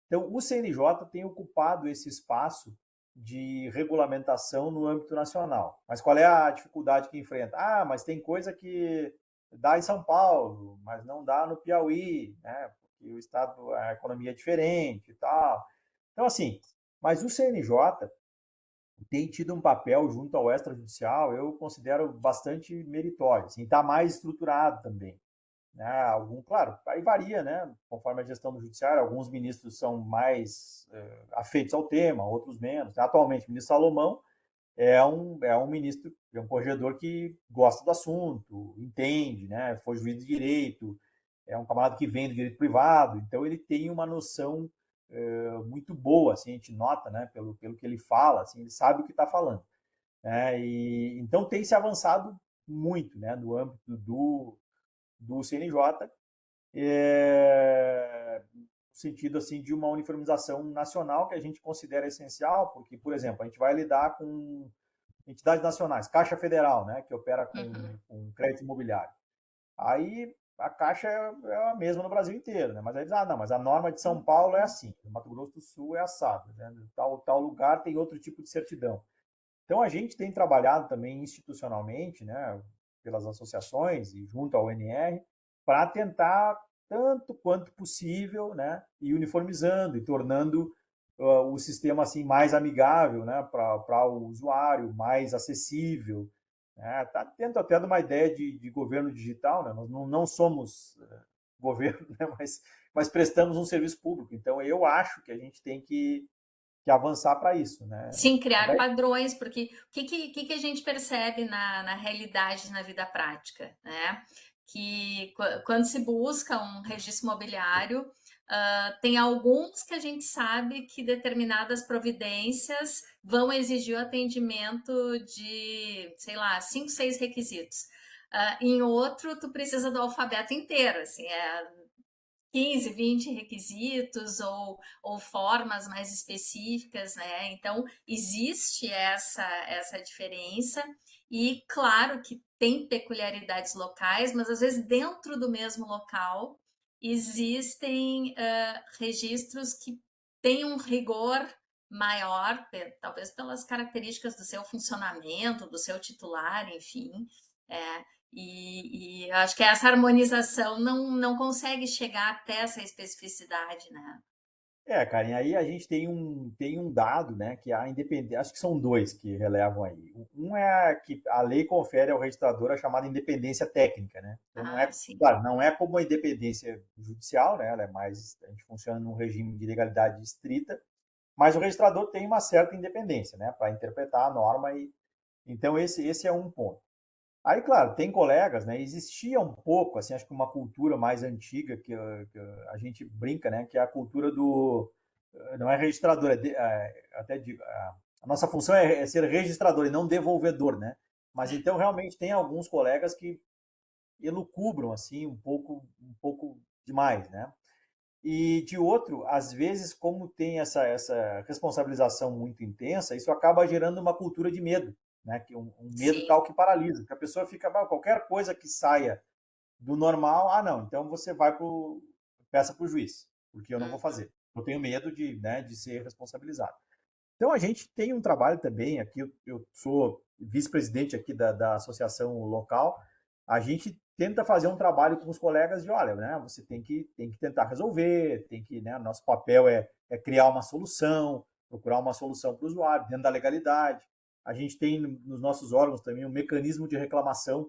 Então, o CNJ tem ocupado esse espaço de regulamentação no âmbito nacional. Mas qual é a dificuldade que enfrenta? Ah, mas tem coisa que dá em São Paulo, mas não dá no Piauí, né? Porque o estado, a economia é diferente e tal. Então, assim, mas o CNJ tem tido um papel junto ao extrajudicial, eu considero bastante meritório. Assim, está mais estruturado também. Né? Claro, aí varia, né? Conforme a gestão do judiciário, alguns ministros são mais afeitos ao tema, outros menos. Atualmente, o ministro Salomão é um ministro, é um corregedor que gosta do assunto, entende, né? Foi juiz de direito, é um camarada que vem do direito privado, então ele tem uma noção muito boa, assim, a gente nota, né? Pelo que ele fala, assim, ele sabe o que está falando. Né? E, então tem se avançado muito, né? No âmbito do CNJ, no sentido assim de uma uniformização nacional que a gente considera essencial, porque, por exemplo, a gente vai lidar com entidades nacionais, Caixa Federal, né, que opera Uhum. com crédito imobiliário. Aí a Caixa é a mesma no Brasil inteiro, né? Mas aí diz, não, mas a norma de São Paulo é assim, no Mato Grosso do Sul é assado, né? Tal lugar tem outro tipo de certidão. Então a gente tem trabalhado também institucionalmente, né, pelas associações e junto ao NR, para tentar tanto quanto possível, né, ir uniformizando e tornando o sistema assim mais amigável, né, para o usuário, mais acessível. Né? Tá dentro até de uma ideia de governo digital, né? Nós não somos governo, né, mas prestamos um serviço público. Então eu acho que a gente tem que avançar para isso, né? Sim, criar padrões, porque o que a gente percebe na realidade, na vida prática, né? Que quando se busca um registro imobiliário, tem alguns que a gente sabe que determinadas providências vão exigir o atendimento de, sei lá, 5, 6 requisitos. Em outro, tu precisa do alfabeto inteiro, assim, 15, 20 requisitos ou formas mais específicas, né? Então, existe essa diferença, e claro que tem peculiaridades locais, mas às vezes dentro do mesmo local existem registros que têm um rigor maior, talvez pelas características do seu funcionamento, do seu titular, enfim. É, e eu acho que essa harmonização não consegue chegar até essa especificidade, né? Karen, aí a gente tem um dado, né, que a independência, acho que são dois que relevam aí. Um é que a lei confere ao registrador a chamada independência técnica, né? Então Ah, sim. claro, não é como a independência judicial, né? Ela é mais, a gente funciona num regime de legalidade estrita, mas o registrador tem uma certa independência, né, para interpretar a norma e então esse é um ponto. Aí, claro, tem colegas, né? Existia um pouco, assim, acho que uma cultura mais antiga que a gente brinca, né? Que é a cultura do. Não é registrador, até digo, a nossa função é ser registrador e não devolvedor, né? Mas então realmente tem alguns colegas que elucubram assim um pouco demais, né? E de outro, às vezes, como tem essa responsabilização muito intensa, isso acaba gerando uma cultura de medo, né? Que um medo Sim. tal que paralisa, que a pessoa fica, qualquer coisa que saia do normal, não, então você vai peça para o juiz, porque eu não vou Uhum. fazer. Eu tenho medo de, né, de ser responsabilizado. Então a gente tem um trabalho também aqui, eu sou vice-presidente aqui da associação local, a gente tenta fazer um trabalho com os colegas de, olha, né, você tem que tentar resolver, tem que, né, nosso papel é criar uma solução, procurar uma solução para o usuário, dentro da legalidade. A gente tem nos nossos órgãos também um mecanismo de reclamação,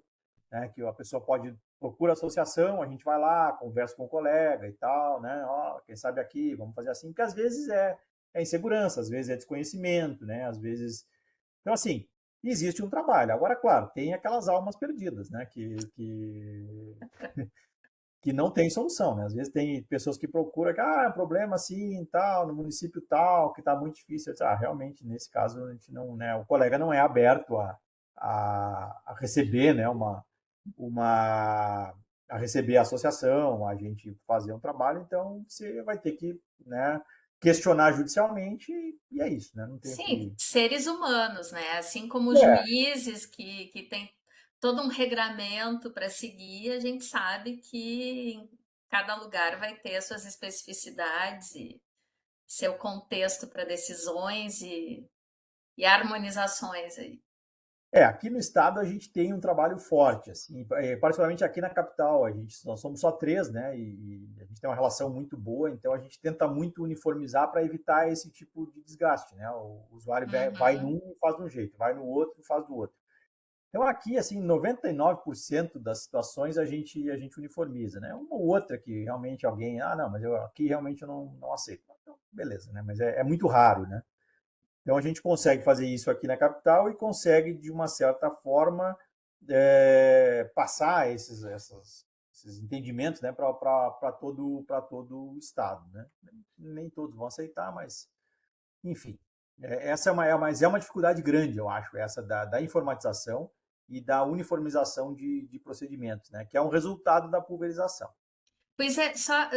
né, que a pessoa pode procura a associação, a gente vai lá, conversa com o colega e tal, né, ó, quem sabe aqui, vamos fazer assim, porque às vezes é insegurança, às vezes é desconhecimento, né? Às vezes. Então, assim, existe um trabalho. Agora, claro, tem aquelas almas perdidas, né? Que não tem solução, né? Às vezes tem pessoas que procuram que, é um problema assim, tal, no município tal, que está muito difícil. Realmente, nesse caso, a gente não, né? O colega não é aberto a receber, né? Uma, a receber a associação, a gente fazer um trabalho, então você vai ter que, né? Questionar judicialmente e é isso, né? Não tem o Sim, que. seres humanos, né? Assim como os É, juízes que têm todo um regramento para seguir, a gente sabe que em cada lugar vai ter as suas especificidades e seu contexto para decisões e harmonizações aí. Aqui no estado a gente tem um trabalho forte, assim, particularmente aqui na capital, nós somos só três, né, e a gente tem uma relação muito boa, então a gente tenta muito uniformizar para evitar esse tipo de desgaste, né, o usuário vai Uhum. num e faz de um jeito, vai no outro e faz do outro. Então aqui, assim, 99% das situações a gente uniformiza, né, uma ou outra que realmente alguém, não, mas aqui realmente eu não aceito. Então, beleza, né, mas é muito raro, né. Então a gente consegue fazer isso aqui na capital e consegue, de uma certa forma, passar esses entendimentos, né, para todo o Estado. Né? Nem todos vão aceitar, mas, enfim. Essa mas é uma dificuldade grande, eu acho, essa da informatização e da uniformização de procedimentos, né, que é um resultado da pulverização. Pois é, só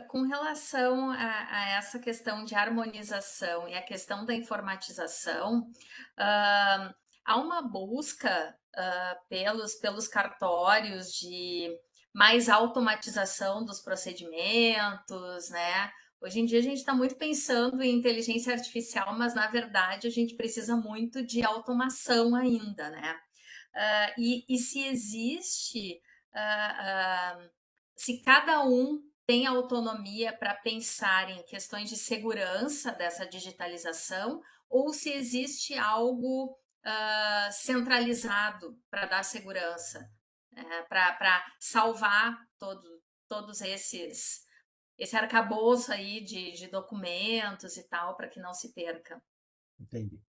com relação a essa questão de harmonização e a questão da informatização, há uma busca pelos cartórios de mais automatização dos procedimentos, né? Hoje em dia a gente está muito pensando em inteligência artificial, mas na verdade a gente precisa muito de automação ainda, né? E se existe, uh, se cada um tem autonomia para pensar em questões de segurança dessa digitalização, ou se existe algo centralizado para dar segurança, para salvar todos esse arcabouço aí de documentos e tal, para que não se perca. Entendi.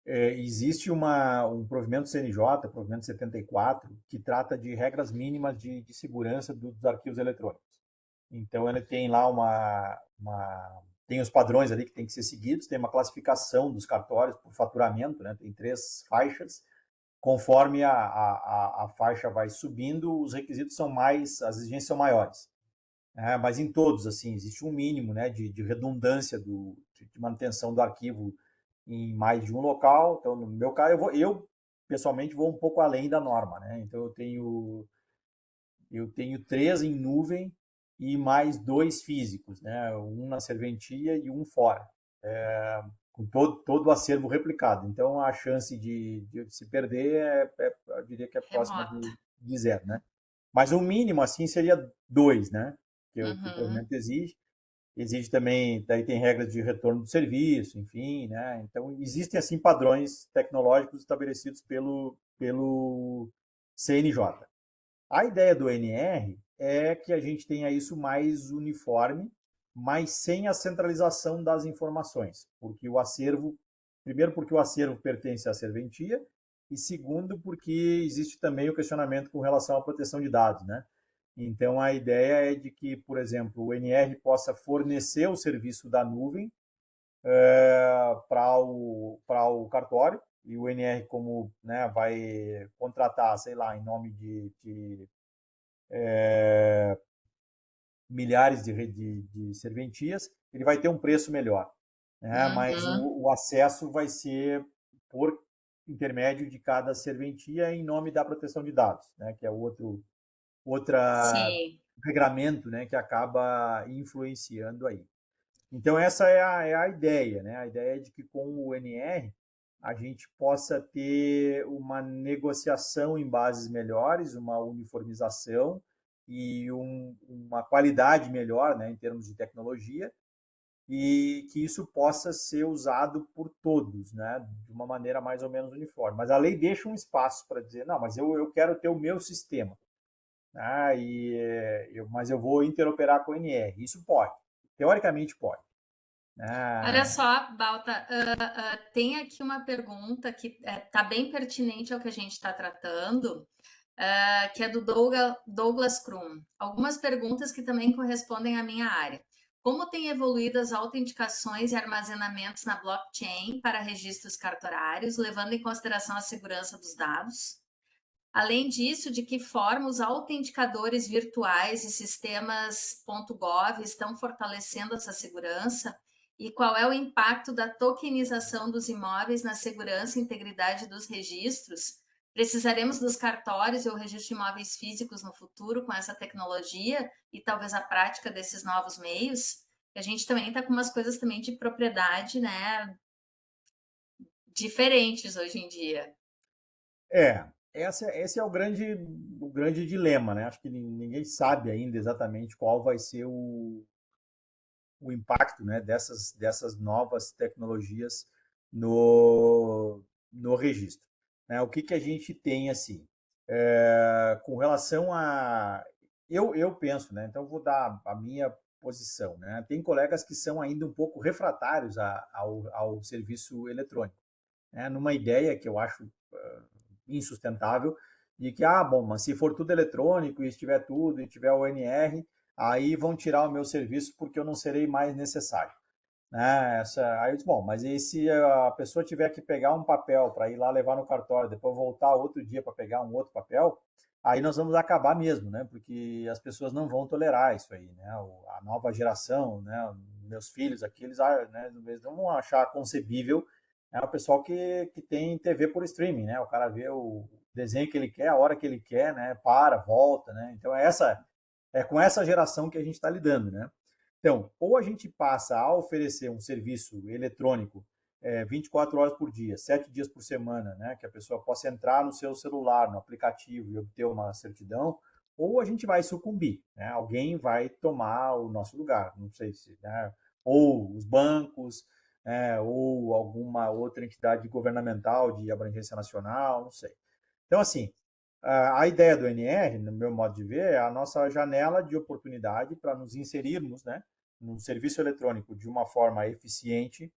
Existe um provimento CNJ, provimento 74, que trata de regras mínimas de segurança dos arquivos eletrônicos. Então, ele tem lá tem os padrões ali que tem que ser seguidos, tem uma classificação dos cartórios por faturamento, né? Tem 3 faixas. Conforme a faixa vai subindo, os requisitos são as exigências são maiores. Mas em todos, assim, existe um mínimo, né, de redundância de manutenção do arquivo em mais de um local. Então, no meu caso, eu pessoalmente vou um pouco além da norma, né? Então, eu tenho 3 em nuvem e mais 2 físicos, né? Um na serventia e um fora, com todo o acervo replicado. Então, a chance de se perder, eu diria que é próxima Remota. de zero, né? Mas o mínimo, assim, seria 2, né? Que é o que o Uhum. provimento exige. Exige também, daí tem regras de retorno do serviço, enfim, né? Então, existem, assim, padrões tecnológicos estabelecidos pelo CNJ. A ideia do NR é que a gente tenha isso mais uniforme, mas sem a centralização das informações, porque o acervo, primeiro porque o acervo pertence à serventia, e segundo porque existe também o questionamento com relação à proteção de dados, né? Então a ideia é de que, por exemplo, o NR possa fornecer o serviço da nuvem para o cartório, e o NR, como, né, vai contratar, sei lá, em nome de milhares de serventias, ele vai ter um preço melhor, né? Mas Uhum. o acesso vai ser por intermédio de cada serventia em nome da proteção de dados, né? Que é outra Sim. regramento, né? Que acaba influenciando aí. Então essa é a ideia, né? A ideia é de que com o NR a gente possa ter uma negociação em bases melhores, uma uniformização e uma qualidade melhor, né, em termos de tecnologia, e que isso possa ser usado por todos, né, de uma maneira mais ou menos uniforme. Mas a lei deixa um espaço para dizer, não, mas eu quero ter o meu sistema, né, mas eu vou interoperar com o NR. Isso pode, teoricamente pode. Olha Né? só, Balta, tem aqui uma pergunta que está bem pertinente ao que a gente está tratando, que é do Douglas Krum. Algumas perguntas que também correspondem à minha área. Como têm evoluído as autenticações e armazenamentos na blockchain para registros cartorários, levando em consideração a segurança dos dados? Além disso, de que forma os autenticadores virtuais e sistemas .gov estão fortalecendo essa segurança e qual é o impacto da tokenização dos imóveis na segurança e integridade dos registros? Precisaremos dos cartórios e o registro de imóveis físicos no futuro com essa tecnologia e talvez a prática desses novos meios? A gente também está com umas coisas também de propriedade, né, diferentes hoje em dia. Esse é o grande dilema, né? Acho que ninguém sabe ainda exatamente qual vai ser o impacto, né, dessas novas tecnologias no registro. Né? O que a gente tem assim? Com relação a. Eu penso, né? Então, vou dar a minha posição. Né? Tem colegas que são ainda um pouco refratários ao serviço eletrônico, né? Numa ideia que eu acho insustentável, de que, bom, mas se for tudo eletrônico e estiver tudo, e tiver o NR, aí vão tirar o meu serviço porque eu não serei mais necessário. Né? Aí eu disse, bom, mas e se a pessoa tiver que pegar um papel para ir lá levar no cartório, depois voltar outro dia para pegar um outro papel, aí nós vamos acabar mesmo, né? Porque as pessoas não vão tolerar isso aí, né? A nova geração, né? Meus filhos aqui, né? Eles não vão achar concebível, né? O pessoal que tem TV por streaming, né? O cara vê o desenho que ele quer, a hora que ele quer, né? Para, volta, né? Então é com essa geração que a gente está lidando, né? Então, ou a gente passa a oferecer um serviço eletrônico 24 horas por dia, 7 dias por semana, né, que a pessoa possa entrar no seu celular, no aplicativo e obter uma certidão, ou a gente vai sucumbir, né, alguém vai tomar o nosso lugar, não sei se, né, ou os bancos, ou alguma outra entidade governamental de abrangência nacional, não sei. Então, assim, a ideia do NR, no meu modo de ver, é a nossa janela de oportunidade para nos inserirmos, né, no serviço eletrônico de uma forma eficiente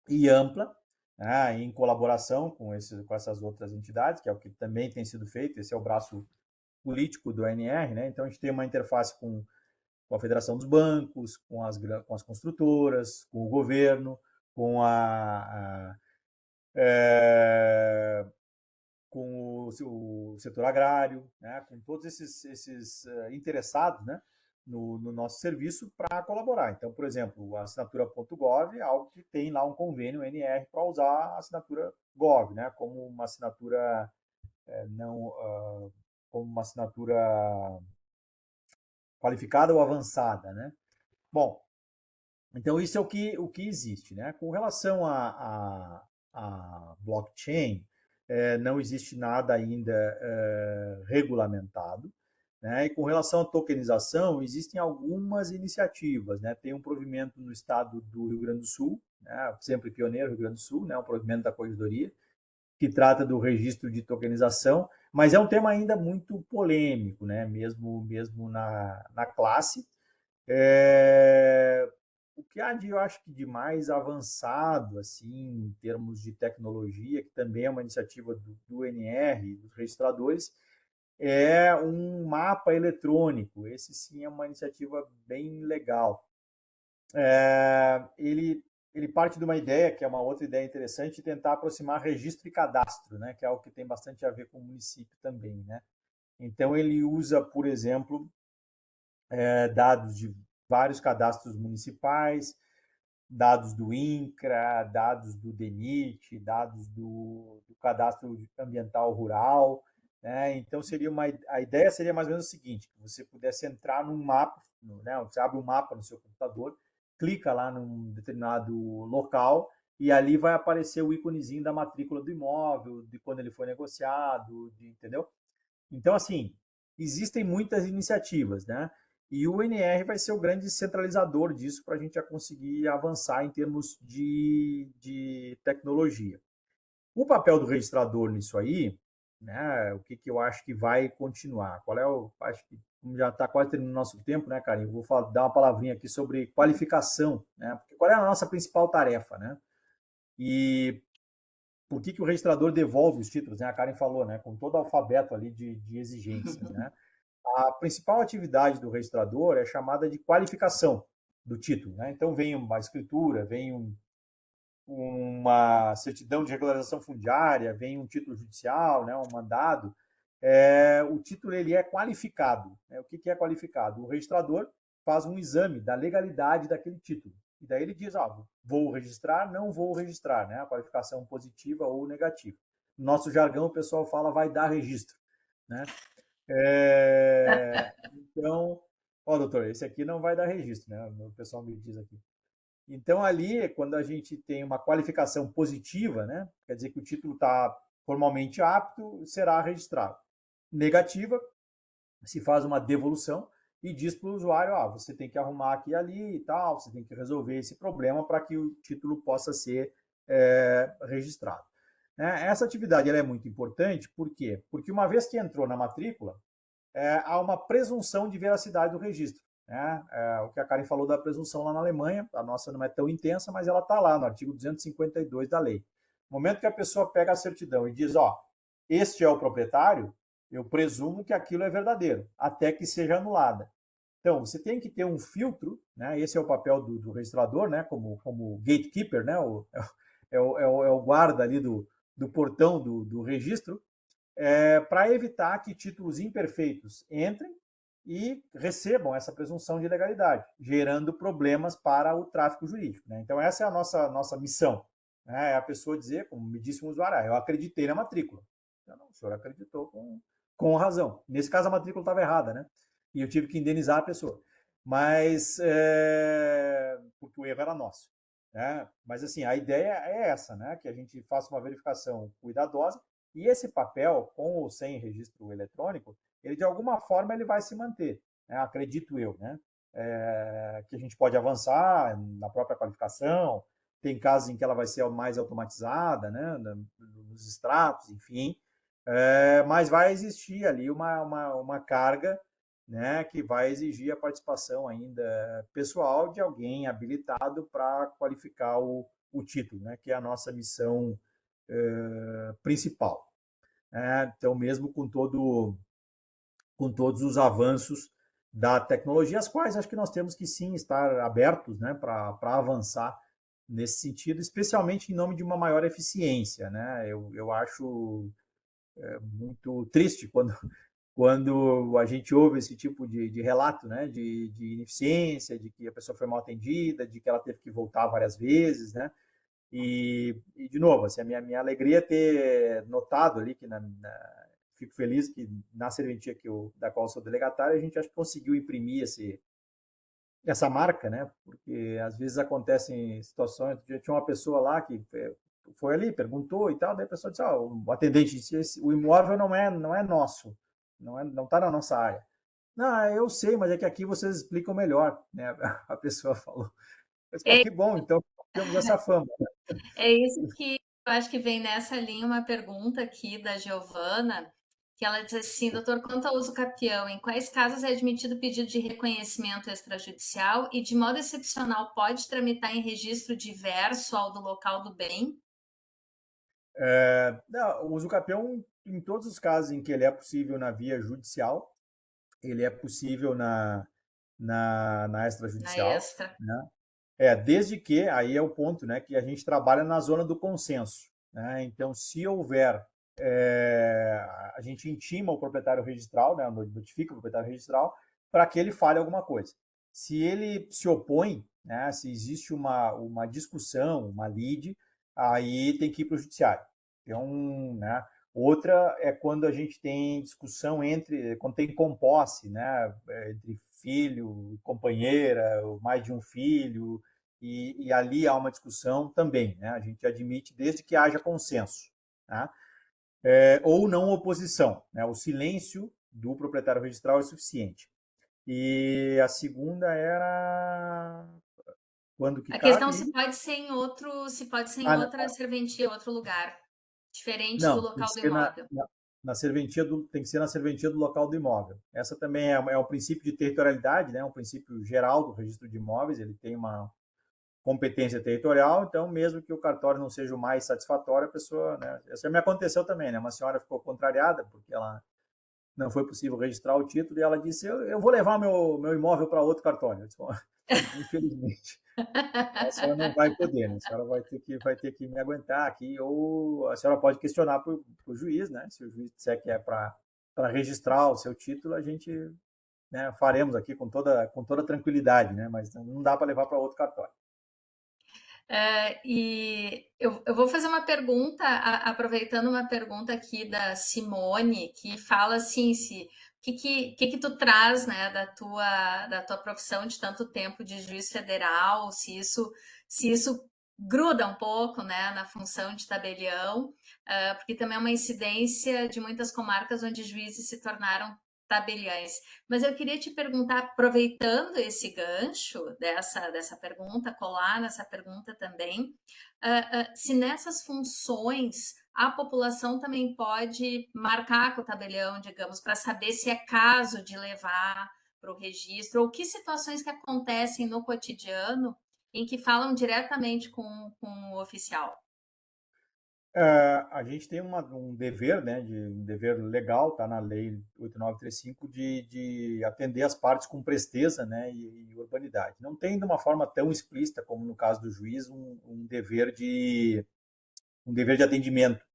e ampla, né, em colaboração com essas outras entidades, que é o que também tem sido feito, esse é o braço político do NR, né? Então a gente tem uma interface com a Federação dos Bancos, com as construtoras, com o governo, com é, com o setor agrário, né, com todos esses interessados, né, no nosso serviço para colaborar. Então, por exemplo, a assinatura.gov é algo que tem lá um convênio NR para usar a assinatura Gov, né, como uma assinatura não como uma assinatura qualificada ou avançada, né? Bom, então isso é o que existe, né? Com relação a blockchain, não existe nada ainda regulamentado, né? E com relação à tokenização, existem algumas iniciativas, né? Tem um provimento no estado do Rio Grande do Sul, né? Sempre pioneiro Rio Grande do Sul, né? Um provimento da Corregedoria que trata do registro de tokenização, mas é um tema ainda muito polêmico, né? Mesmo na classe. O que há de, eu acho que de mais avançado, assim, em termos de tecnologia, que também é uma iniciativa do NR, dos registradores, é um mapa eletrônico. Esse sim é uma iniciativa bem legal. Ele parte de uma ideia, que é uma outra ideia interessante, de tentar aproximar registro e cadastro, né, que é algo que tem bastante a ver com o município também, né? Então, ele usa, por exemplo, dados de vários cadastros municipais, dados do INCRA, dados do DENIT, dados do Cadastro Ambiental Rural, né? Então, a ideia seria mais ou menos o seguinte, que você pudesse entrar num mapa, né? Você abre um mapa no seu computador, clica lá num determinado local e ali vai aparecer o íconezinho da matrícula do imóvel, de quando ele foi negociado, entendeu? Então, assim, existem muitas iniciativas, né? E o NR vai ser o grande centralizador disso para a gente já conseguir avançar em termos de tecnologia. O papel do registrador nisso aí, né? O que, que eu acho que vai continuar? Qual é o. Acho que como já está quase terminando o nosso tempo, né, Karim? Eu vou dar uma palavrinha aqui sobre qualificação, né? Porque qual é a nossa principal tarefa, né? E por que, que o registrador devolve os títulos, né? A Karen falou, né? Com todo o alfabeto ali de exigências, né? A principal atividade do registrador é chamada de qualificação do título, né? Então vem uma escritura, vem uma certidão de regularização fundiária, vem um título judicial, né? Um mandado. O título ele é qualificado, né? O que, que é qualificado? O registrador faz um exame da legalidade daquele título. E daí ele diz, vou registrar, não vou registrar, né? A qualificação positiva ou negativa. No nosso jargão, o pessoal fala vai dar registro, né? Então, doutor, esse aqui não vai dar registro, né? O pessoal me diz aqui. Então, ali, quando a gente tem uma qualificação positiva, né? Quer dizer que o título está formalmente apto, será registrado. Negativa, se faz uma devolução e diz para o usuário, você tem que arrumar aqui e ali e tal, você tem que resolver esse problema para que o título possa ser registrado. Essa atividade ela é muito importante, por quê? Porque uma vez que entrou na matrícula, há uma presunção de veracidade do registro. Né? O que a Karen falou da presunção lá na Alemanha, a nossa não é tão intensa, mas ela está lá no artigo 252 da lei. No momento que a pessoa pega a certidão e diz, este é o proprietário, eu presumo que aquilo é verdadeiro, até que seja anulada. Então, você tem que ter um filtro, né? Esse é o papel do registrador, né? Como gatekeeper, né? É o guarda ali do portão do registro, para evitar que títulos imperfeitos entrem e recebam essa presunção de legalidade, gerando problemas para o tráfico jurídico. Né? Então, essa é a nossa missão. Né? É a pessoa dizer, como me disse um usuário, eu acreditei na matrícula. Não, o senhor acreditou com razão. Nesse caso, a matrícula estava errada, né? E eu tive que indenizar a pessoa. Mas, porque o erro era nosso. Né? Mas, assim, a ideia é essa, né? Que a gente faça uma verificação cuidadosa e esse papel, com ou sem registro eletrônico, ele de alguma forma ele vai se manter, né? Acredito eu, né? Que a gente pode avançar na própria qualificação, tem casos em que ela vai ser mais automatizada, né? Nos extratos, enfim, mas vai existir ali uma carga, né? Que vai exigir a participação ainda pessoal de alguém habilitado para qualificar o título, né? Que é a nossa missão principal. Então, mesmo com todos os avanços da tecnologia, as quais acho que nós temos que sim estar abertos, né, para avançar nesse sentido, especialmente em nome de uma maior eficiência. Né? Eu acho muito triste quando a gente ouve esse tipo de relato, né, de ineficiência, de que a pessoa foi mal atendida, de que ela teve que voltar várias vezes, né? De novo, assim, a minha alegria é ter notado ali que fico feliz que na serventia da qual eu sou delegatário, a gente acho que conseguiu imprimir essa marca, né? Porque às vezes acontecem situações, já tinha uma pessoa lá que foi ali, perguntou e tal, daí a pessoa disse, o atendente disse, o imóvel não é nosso, não está na nossa área. Não, eu sei, mas é que aqui vocês explicam melhor, né? A pessoa falou. Eu disse, É, que bom, então temos essa fama. é isso que eu acho que vem nessa linha uma pergunta aqui da Giovana, que ela diz assim, doutor, quanto ao uso capião, em quais casos é admitido pedido de reconhecimento extrajudicial e, de modo excepcional, pode tramitar em registro diverso ao do local do bem? Não, o uso capião, em todos os casos em que ele é possível na via judicial, ele é possível na Na extrajudicial, extra. né? Desde que, aí é o ponto, né, que a gente trabalha na zona do consenso, né? Então, se houver a gente intima o proprietário registral, né, notifica o proprietário registral, para que ele fale alguma coisa. Se ele se opõe, né, se existe uma discussão, uma lide, aí tem que ir para o judiciário. Então, né, outra é quando a gente tem discussão quando tem composse, né, entre filho, companheira, mais de um filho, e ali há uma discussão também, né, a gente admite desde que haja consenso, né? Ou não oposição, né? O silêncio do proprietário registral é suficiente. E a segunda era quando A quitar, questão se querido? pode ser em outro, se pode ser em Ah, outra serventia, outro lugar, diferente do não, tem que local do ser imóvel. na serventia tem que ser na serventia do local do imóvel. Essa também é um princípio de territorialidade, né? Um princípio geral do registro de imóveis. Ele tem uma competência territorial, então mesmo que o cartório não seja o mais satisfatório, a pessoa, né? Isso me aconteceu também, né? Uma senhora ficou contrariada porque ela não foi possível registrar o título, e ela disse, eu vou levar meu imóvel para outro cartório. Eu disse, bom, infelizmente, a senhora não vai poder, né? A senhora vai ter que me aguentar aqui, ou a senhora pode questionar para o juiz, né? Se o juiz disser que é para registrar o seu título, a gente, né, faremos aqui com toda tranquilidade, né? Mas não dá para levar para outro cartório. E eu vou fazer uma pergunta, aproveitando uma pergunta aqui da Simone, que fala assim, se que tu traz, né, da tua profissão de tanto tempo de juiz federal, se isso gruda um pouco, né, na função de tabelião, porque também é uma incidência de muitas comarcas onde juízes se tornaram tabeliães. Mas eu queria te perguntar, aproveitando esse gancho dessa pergunta, colar nessa pergunta também, se nessas funções a população também pode marcar com o tabelião, digamos, para saber se é caso de levar para o registro, ou que situações que acontecem no cotidiano em que falam diretamente com o oficial. A gente tem um dever, né, um dever legal, está na Lei 8935, de atender as partes com presteza, né, e urbanidade. Não tem de uma forma tão explícita como no caso do juiz um dever de atendimento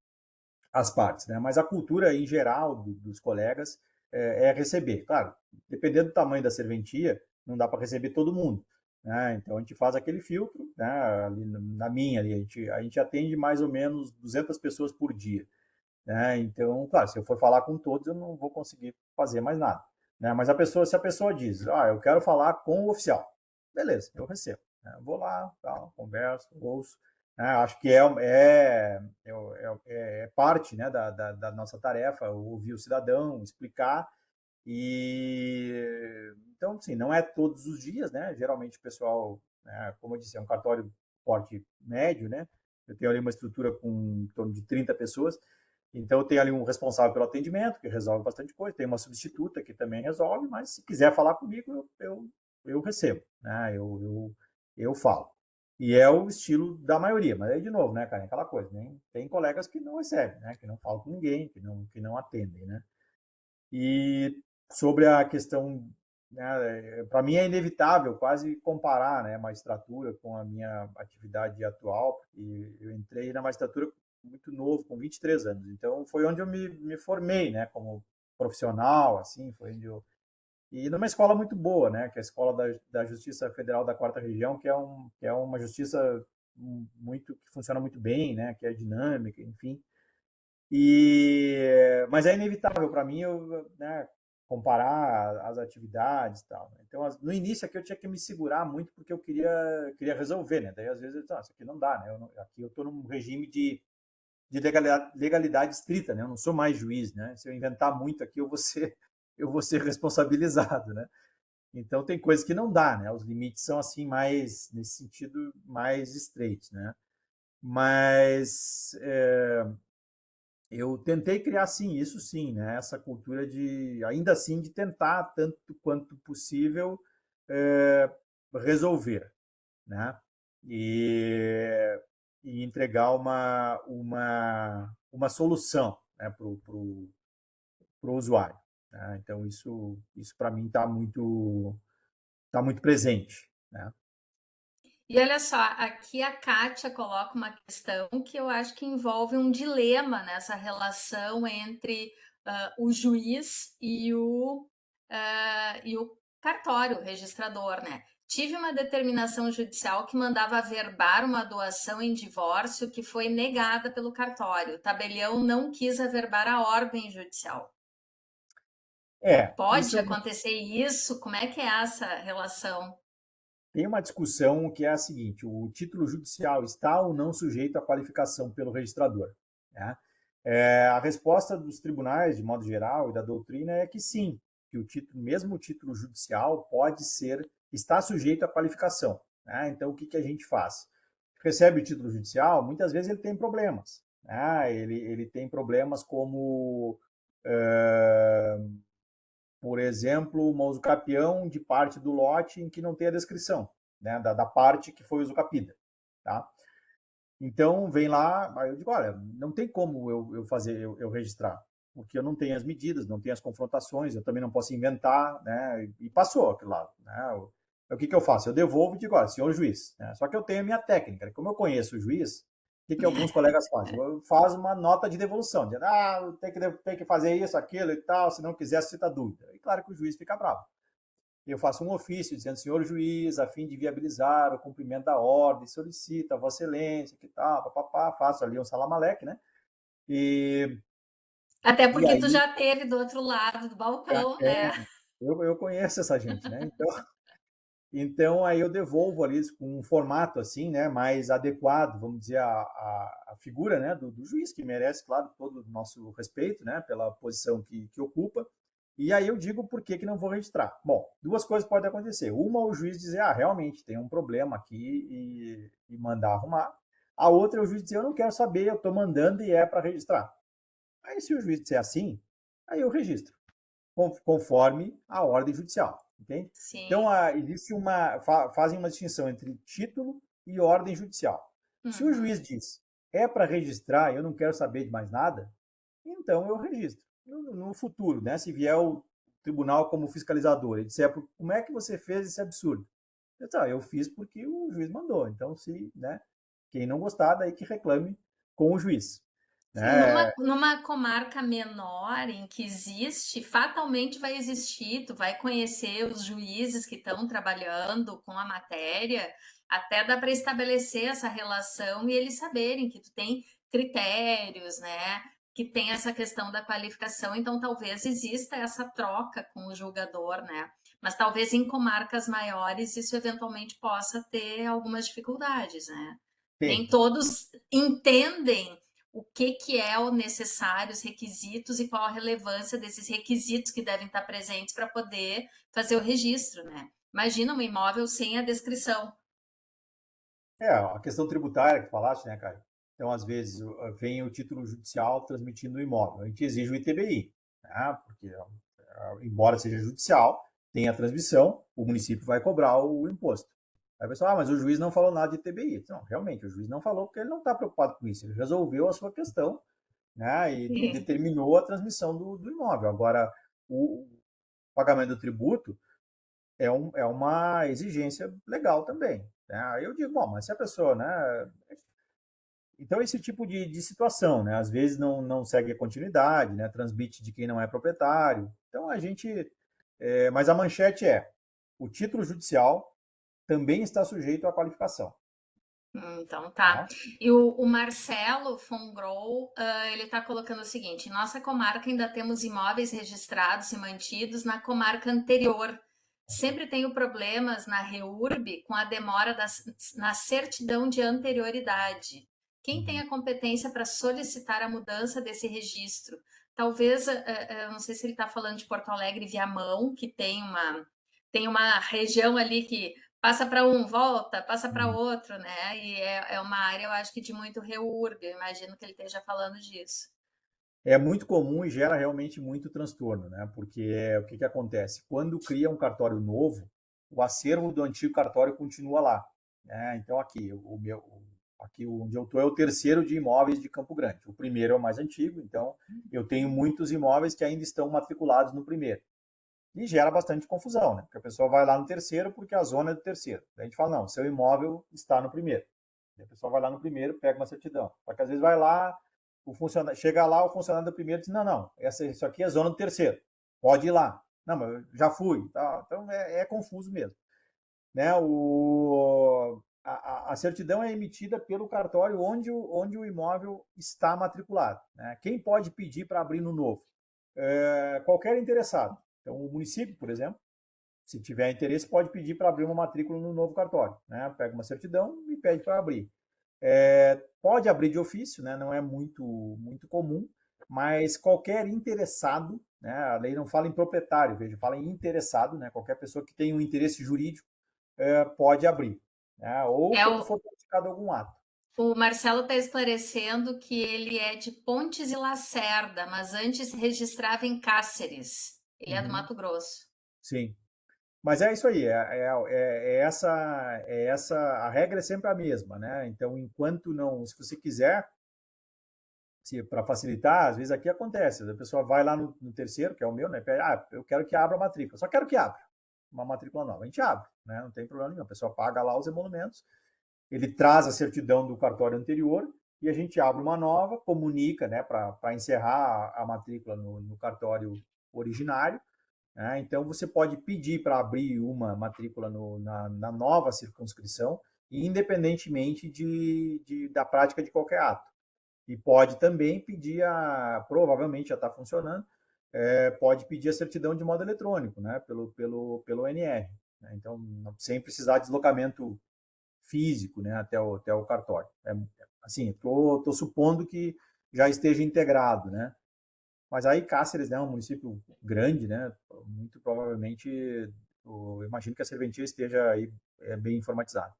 às partes, né, mas a cultura em geral dos colegas é receber. Claro, dependendo do tamanho da serventia, não dá para receber todo mundo, né? Então a gente faz aquele filtro, né? Ali na minha ali a gente atende mais ou menos 200 pessoas por dia, né? Então, claro, se eu for falar com todos, eu não vou conseguir fazer mais nada, né? Mas se a pessoa diz, eu quero falar com o oficial, beleza, eu recebo, né? Vou lá, tal, converso, ouço, né? Acho que é parte, né, da nossa tarefa, ouvir o cidadão, explicar. E então, assim, não é todos os dias, né? Geralmente o pessoal, né, como eu disse, é um cartório porte médio, né? Eu tenho ali uma estrutura com em torno de 30 pessoas. Então, eu tenho ali um responsável pelo atendimento, que resolve bastante coisa, tem uma substituta que também resolve, mas se quiser falar comigo, eu recebo, né? Eu falo. E é o estilo da maioria, mas aí, de novo, né, cara, é aquela coisa, né? Tem colegas que não recebem, né? Que não falam com ninguém, que não atendem, né? E sobre a questão, né, para mim é inevitável quase comparar, né, a magistratura com a minha atividade atual, porque eu entrei na magistratura muito novo, com 23 anos. Então foi onde eu me formei, né, como profissional, assim, foi onde eu e numa escola muito boa, né, que é a escola da Justiça Federal da Quarta Região, que é uma justiça muito que funciona muito bem, né, que é dinâmica, enfim. Mas é inevitável para mim eu, né, comparar as atividades e tal, né? Então, no início aqui eu tinha que me segurar muito porque eu queria resolver, né? Daí às vezes eu disse, isso aqui não dá, né? Aqui eu estou num regime de legalidade estrita, né? Eu não sou mais juiz, né? Se eu inventar muito aqui eu vou ser responsabilizado, né? Então tem coisas que não dá, né? Os limites são assim mais nesse sentido mais estreitos, né? Mas eu tentei criar sim, isso sim, né? Essa cultura de, ainda assim, de tentar tanto quanto possível é, resolver, né? E, e entregar uma solução, né, para o usuário, né? Então isso para mim está muito presente, né? E olha só, aqui a Kátia coloca uma questão que eu acho que envolve um dilema nessa relação entre o juiz e o cartório, o registrador, né? Tive uma determinação judicial que mandava averbar uma doação em divórcio que foi negada pelo cartório. O tabelião não quis averbar a ordem judicial. Isso Pode é acontecer isso? Como é que é essa relação? tem uma discussão que é a seguinte: o título judicial está ou não sujeito à qualificação pelo registrador, né? A resposta dos tribunais, de modo geral, e da doutrina é que sim, que o título, mesmo o título judicial pode ser, está sujeito à qualificação, né? Então, o que a gente faz? Recebe o título judicial, muitas vezes ele tem problemas, né? Ele tem problemas como por exemplo, uma usucapião de parte do lote em que não tem a descrição, né, da parte que foi usucapida, tá? Então, vem lá, aí eu digo, olha, não tem como eu fazer, eu registrar, porque eu não tenho as medidas, não tenho as confrontações, eu também não posso inventar, né, e passou aquilo lá, né? O que eu faço? Eu devolvo e digo, olha, senhor juiz, né? Só que eu tenho a minha técnica, como eu conheço o juiz, que alguns colegas fazem? Faz uma nota de devolução, dizendo, tem que fazer isso, aquilo e tal, se não quiser, cita dúvida. E claro que o juiz fica bravo. Eu faço um ofício dizendo, senhor juiz, a fim de viabilizar o cumprimento da ordem, solicita a vossa excelência, que tal, papapá, faço ali um salamaleque, né? E, Até e porque tu aí, já teve do outro lado do balcão, né? é, eu conheço essa gente, né? Então aí eu devolvo ali com um formato assim, né, mais adequado, vamos dizer, a figura, né, do juiz, que merece, claro, todo o nosso respeito, né, pela posição que ocupa. E aí eu digo por que não vou registrar. Bom, duas coisas podem acontecer. Uma, o juiz dizer, realmente tem um problema aqui e mandar arrumar. A outra é o juiz dizer, eu não quero saber, eu estou mandando e é para registrar. Aí se o juiz disser assim, aí eu registro conforme a ordem judicial, entende? Então, Sim. existe fazem uma distinção entre título e ordem judicial. Se o Uhum. juiz diz, é para registrar, eu não quero saber de mais nada, então eu registro. No futuro, né, se vier o tribunal como fiscalizador e disser, como é que você fez esse absurdo? Eu fiz porque o juiz mandou. Então, se, né, quem não gostar, daí que reclame com o juiz. Sim, Né? numa comarca menor em que existe, fatalmente vai existir, tu vai conhecer os juízes que estão trabalhando com a matéria, até dá para estabelecer essa relação e eles saberem que tu tem critérios, né? Que tem essa questão da qualificação, então talvez exista essa troca com o julgador, né? Mas talvez em comarcas maiores isso eventualmente possa ter algumas dificuldades, né? Nem Tem. todos entendem o que é o necessário, os requisitos e qual a relevância desses requisitos que devem estar presentes para poder fazer o registro, né? Imagina um imóvel sem a descrição. A questão tributária que falaste, né, Caio? Então, às vezes, vem o título judicial transmitindo o imóvel. A gente exige o ITBI, né? Porque, embora seja judicial, tem a transmissão, o município vai cobrar o imposto. Aí a pessoa, mas o juiz não falou nada de ITBI. Não, realmente, o juiz não falou porque ele não está preocupado com isso. Ele resolveu a sua questão, né? E Sim. determinou a transmissão do imóvel. Agora, o pagamento do tributo é uma exigência legal também. Né? Aí eu digo, bom, mas se a pessoa, né? Então, esse tipo de situação, né? Às vezes não segue a continuidade, né? Transmite de quem não é proprietário. Então, a gente. Mas a manchete é: o título judicial também está sujeito à qualificação. Então tá. Tá? E o Marcelo Fongrol, ele está colocando o seguinte: em nossa comarca ainda temos imóveis registrados e mantidos na comarca anterior. Sempre tenho problemas na REURB com a demora na certidão de anterioridade. Quem tem Uhum. a competência para solicitar a mudança desse registro? Talvez, não sei se ele está falando de Porto Alegre e Viamão, que tem uma região ali que passa para um, volta, passa para Uhum. outro, né? E é uma área, eu acho que de muito reúrbio, eu imagino que ele esteja falando disso. É muito comum e gera realmente muito transtorno, né? Porque o que acontece? Quando cria um cartório novo, o acervo do antigo cartório continua lá, né? Então aqui onde eu estou é o terceiro de imóveis de Campo Grande. O primeiro é o mais antigo, então eu tenho muitos imóveis que ainda estão matriculados no primeiro. E gera bastante confusão, né? Porque a pessoa vai lá no terceiro porque a zona é do terceiro. Daí a gente fala, não, seu imóvel está no primeiro. Daí a pessoa vai lá no primeiro, pega uma certidão. Só que às vezes vai lá, chega lá, o funcionário do primeiro diz, não, não, isso aqui é zona do terceiro. Pode ir lá. Não, mas eu já fui. Tá? Então é confuso mesmo. Né? A certidão é emitida pelo cartório onde o imóvel está matriculado. Né? Quem pode pedir para abrir no novo? Qualquer interessado. Então, o município, por exemplo, se tiver interesse, pode pedir para abrir uma matrícula no novo cartório. Né? Pega uma certidão e pede para abrir. Pode abrir de ofício, né? Não é muito comum, mas qualquer interessado, né? A lei não fala em proprietário, veja, fala em interessado, né? Qualquer pessoa que tenha um interesse jurídico pode abrir, né? Ou É quando o, for praticado algum ato. o Marcelo está esclarecendo que ele é de Pontes e Lacerda, mas antes registrava em Cáceres. Ele é do Uhum, Mato Grosso. sim. Mas é isso aí, a regra é sempre a mesma, né? Então, enquanto não, se você quiser, se para facilitar, às vezes aqui acontece, a pessoa vai lá no terceiro, que é o meu, né? Pede, eu quero que abra a matrícula, só quero que abra uma matrícula nova. A gente abre, né? Não tem problema nenhum. A pessoa paga lá os emolumentos, ele traz a certidão do cartório anterior e a gente abre uma nova, comunica, né, para encerrar a matrícula no cartório originário. Né? Então, você pode pedir para abrir uma matrícula na nova circunscrição, independentemente da prática de qualquer ato. E pode também pedir provavelmente já está funcionando, pode pedir a certidão de modo eletrônico, né, pelo NR. Né? Então, sem precisar de deslocamento físico, né, até o cartório. Assim, estou supondo que já esteja integrado, né? Mas aí Cáceres, né, é um município grande, né? Muito provavelmente, eu imagino que a serventia esteja aí bem informatizada.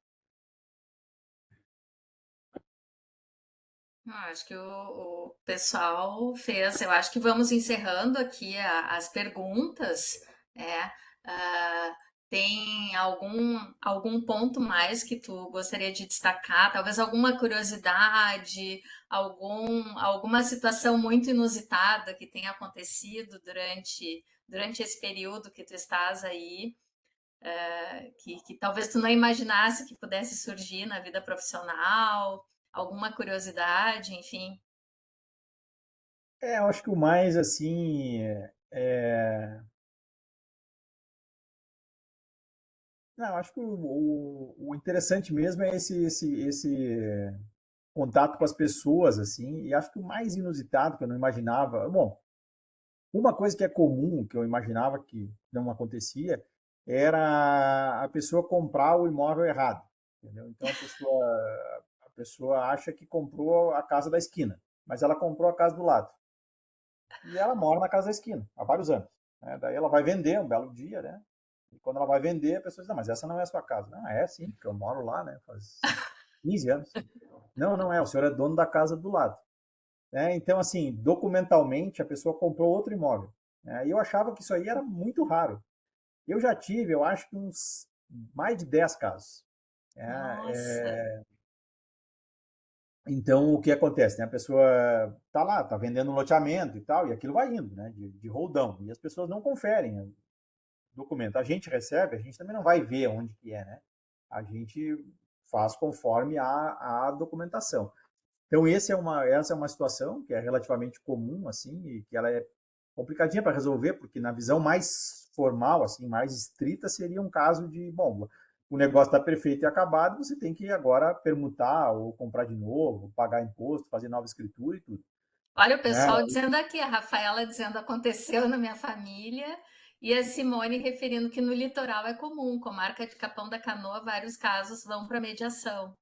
Acho que o pessoal fez. Eu acho que vamos encerrando aqui as perguntas. É, ah, tem algum ponto mais que tu gostaria de destacar? Talvez alguma curiosidade, alguma situação muito inusitada que tenha acontecido durante esse período que tu estás aí, que talvez tu não imaginasse que pudesse surgir na vida profissional, alguma curiosidade, enfim. Eu acho que o mais, assim, não, acho que o interessante mesmo é esse contato com as pessoas, assim, e acho que o mais inusitado que eu não imaginava, bom, uma coisa que é comum, que eu imaginava que não acontecia, era a pessoa comprar o imóvel errado, entendeu? Então a pessoa acha que comprou a casa da esquina, mas ela comprou a casa do lado. E ela mora na casa da esquina há vários anos. Né? Daí ela vai vender um belo dia, né? E quando ela vai vender, a pessoa diz, não, mas essa não é a sua casa. Não, é sim, porque eu moro lá, né? Faz 15 anos. Não, não é, o senhor é dono da casa do lado. Então, assim, documentalmente, a pessoa comprou outro imóvel. Né? E eu achava que isso aí era muito raro. Eu já tive, eu acho que uns mais de 10 casos. Nossa, Então, o que acontece? Né? A pessoa está lá, está vendendo um loteamento e tal, e aquilo vai indo, né? De roldão. E as pessoas não conferem o documento. A gente recebe, a gente também não vai ver onde que é, né? A gente faz conforme a documentação. Então, essa é uma situação que é relativamente comum, assim, e que ela é complicadinha para resolver, porque na visão mais formal, assim, mais estrita, seria um caso de, bom, o negócio está perfeito e acabado, você tem que agora permutar ou comprar de novo, pagar imposto, fazer nova escritura e tudo. olha o Né? pessoal dizendo aqui, a Rafaela dizendo aconteceu na minha família, e a Simone referindo que no litoral é comum, comarca de Capão da Canoa, vários casos vão para mediação.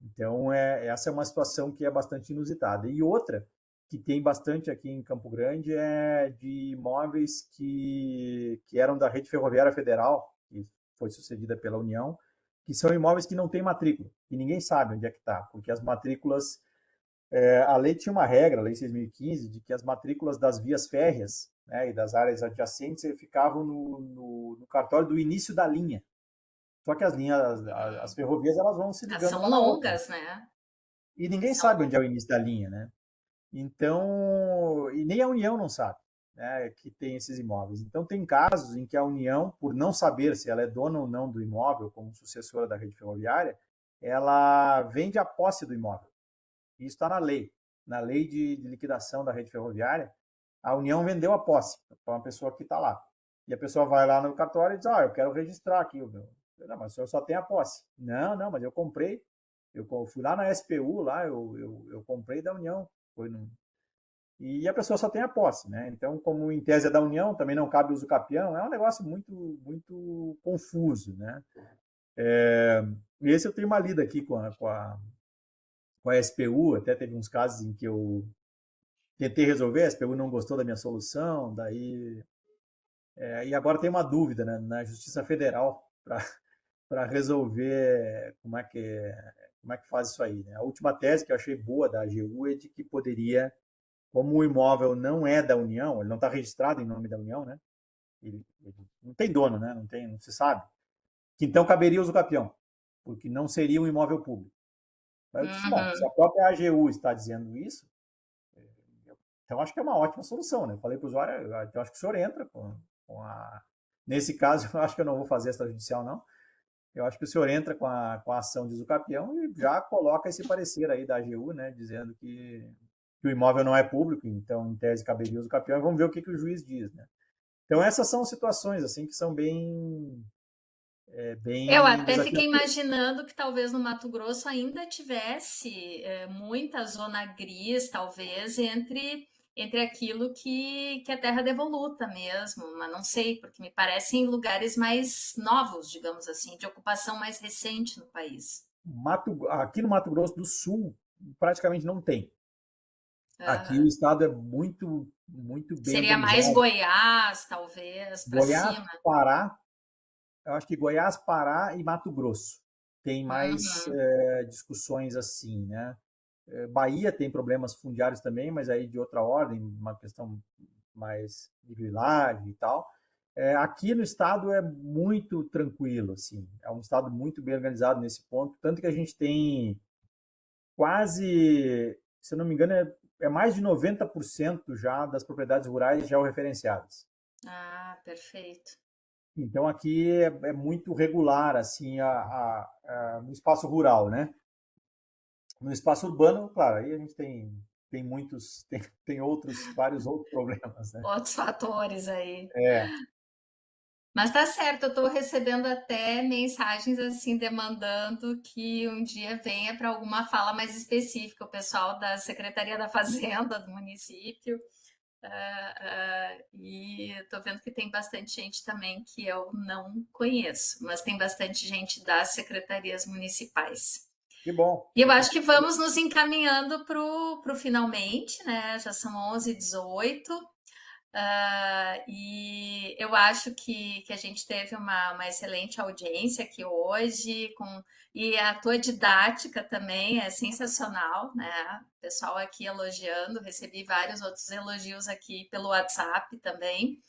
Então essa é uma situação que é bastante inusitada. E outra que tem bastante aqui em Campo Grande é de imóveis que eram da Rede Ferroviária Federal, que foi sucedida pela União, que são imóveis que não têm matrícula, e ninguém sabe onde é que está, porque as matrículas, a lei tinha uma regra, a lei 6.015, de que as matrículas das vias férreas, né, e das áreas adjacentes ficavam no cartório do início da linha. Só que as ferrovias, elas vão se ligando São uma na outra. longas, né? E ninguém São sabe onde é o início da linha, né? Então, e nem a União não sabe. né, que tem esses imóveis. Então, tem casos em que a União, por não saber se ela é dona ou não do imóvel, como sucessora da rede ferroviária, ela vende a posse do imóvel. Isso está na lei de liquidação da rede ferroviária. A União vendeu a posse para uma pessoa que está lá. E a pessoa vai lá no cartório e diz: eu quero registrar aqui o meu. Não, mas o senhor só tem a posse. Não, não, mas eu comprei. Eu fui lá na SPU, lá eu comprei da União. Foi no... E a pessoa só tem a posse, né? Então, como em tese é da União, também não cabe uso capião, é um negócio muito confuso, né? Esse eu tenho uma lida aqui com a SPU, até teve uns casos em que eu tentei resolver, a SPU não gostou da minha solução, daí e agora tem uma dúvida, né, na Justiça Federal para resolver como é que faz isso aí. Né? A última tese que eu achei boa da AGU é de que poderia, como o imóvel não é da União, ele não está registrado em nome da União, né? Ele não tem dono, né? Não se sabe. Que então caberia uso capião, porque não seria um imóvel público. Aí eu disse, bom, se a Uhum. própria AGU está dizendo isso, então acho que é uma ótima solução, né? Eu falei para o usuário, então acho que o senhor entra com a... Nesse caso, eu acho que eu não vou fazer extrajudicial, não. Eu acho que o senhor entra com a ação de usucapião e já coloca esse parecer aí da AGU, né? Dizendo que o imóvel não é público, então, em tese, caberia usucapião, e vamos ver o que o juiz diz, né? Então, essas são situações, assim, que são Eu bem até fiquei desafiadoras. imaginando que talvez no Mato Grosso ainda tivesse muita zona gris, talvez, entre aquilo que é terra devoluta mesmo, mas não sei, porque me parecem lugares mais novos, digamos assim, de ocupação mais recente no país. Aqui no Mato Grosso do Sul, praticamente não tem. Aqui o Aham. estado é muito bem Seria mais organizado. Goiás, talvez, para Goiás, cima. Pará, eu acho que Goiás, Pará e Mato Grosso tem mais Uhum. discussões assim, né? Bahia tem problemas fundiários também, mas aí de outra ordem, uma questão mais de grilagem e tal. Aqui no estado é muito tranquilo, assim, é um estado muito bem organizado nesse ponto, tanto que a gente tem quase, se eu não me engano, é mais de 90% já das propriedades rurais georreferenciadas. Ah, perfeito. Então aqui é muito regular assim no espaço rural, né? No espaço urbano, claro, aí a gente tem muitos tem outros vários outros problemas, né? Outros fatores aí. É, Mas tá certo, eu estou recebendo até mensagens assim demandando que um dia venha para alguma fala mais específica, o pessoal da Secretaria da Fazenda do município. E estou vendo que tem bastante gente também que eu não conheço, mas tem bastante gente das secretarias municipais. que bom. E eu Eu acho fico que vamos nos encaminhando para o finalmente, né? Já são 11h18. E eu acho que a gente teve uma excelente audiência aqui hoje, e a tua didática também é sensacional, né? O pessoal aqui elogiando, recebi vários outros elogios aqui pelo WhatsApp também.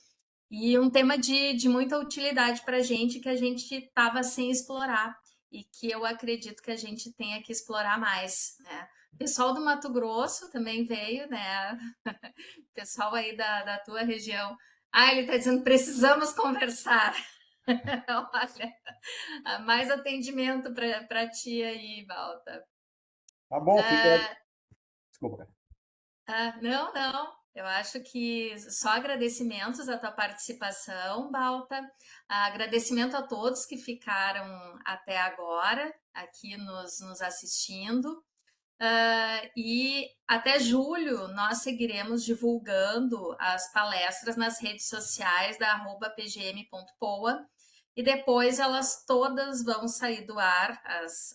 E um tema de muita utilidade para a gente que a gente estava sem explorar e que eu acredito que a gente tenha que explorar mais, né? O pessoal do Mato Grosso também veio, né? Pessoal aí da tua região. Ah, ele está dizendo, precisamos conversar. Olha, mais atendimento para ti aí, Balta. tá bom, fica. Ah, Desculpa. não, não. Eu acho que só agradecimentos à tua participação, Balta. Agradecimento a todos que ficaram até agora aqui nos assistindo. E até julho nós seguiremos divulgando as palestras nas redes sociais da @pgm.poa e depois elas todas vão sair do ar,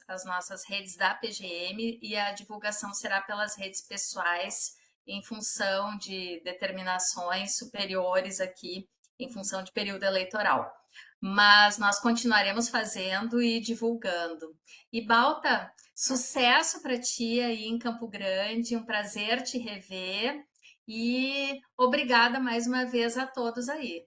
as nossas redes da PGM, e a divulgação será pelas redes pessoais em função de determinações superiores aqui, em função de período eleitoral. Mas nós continuaremos fazendo e divulgando. E Balta, sucesso para ti aí em Campo Grande, um prazer te rever e obrigada mais uma vez a todos aí.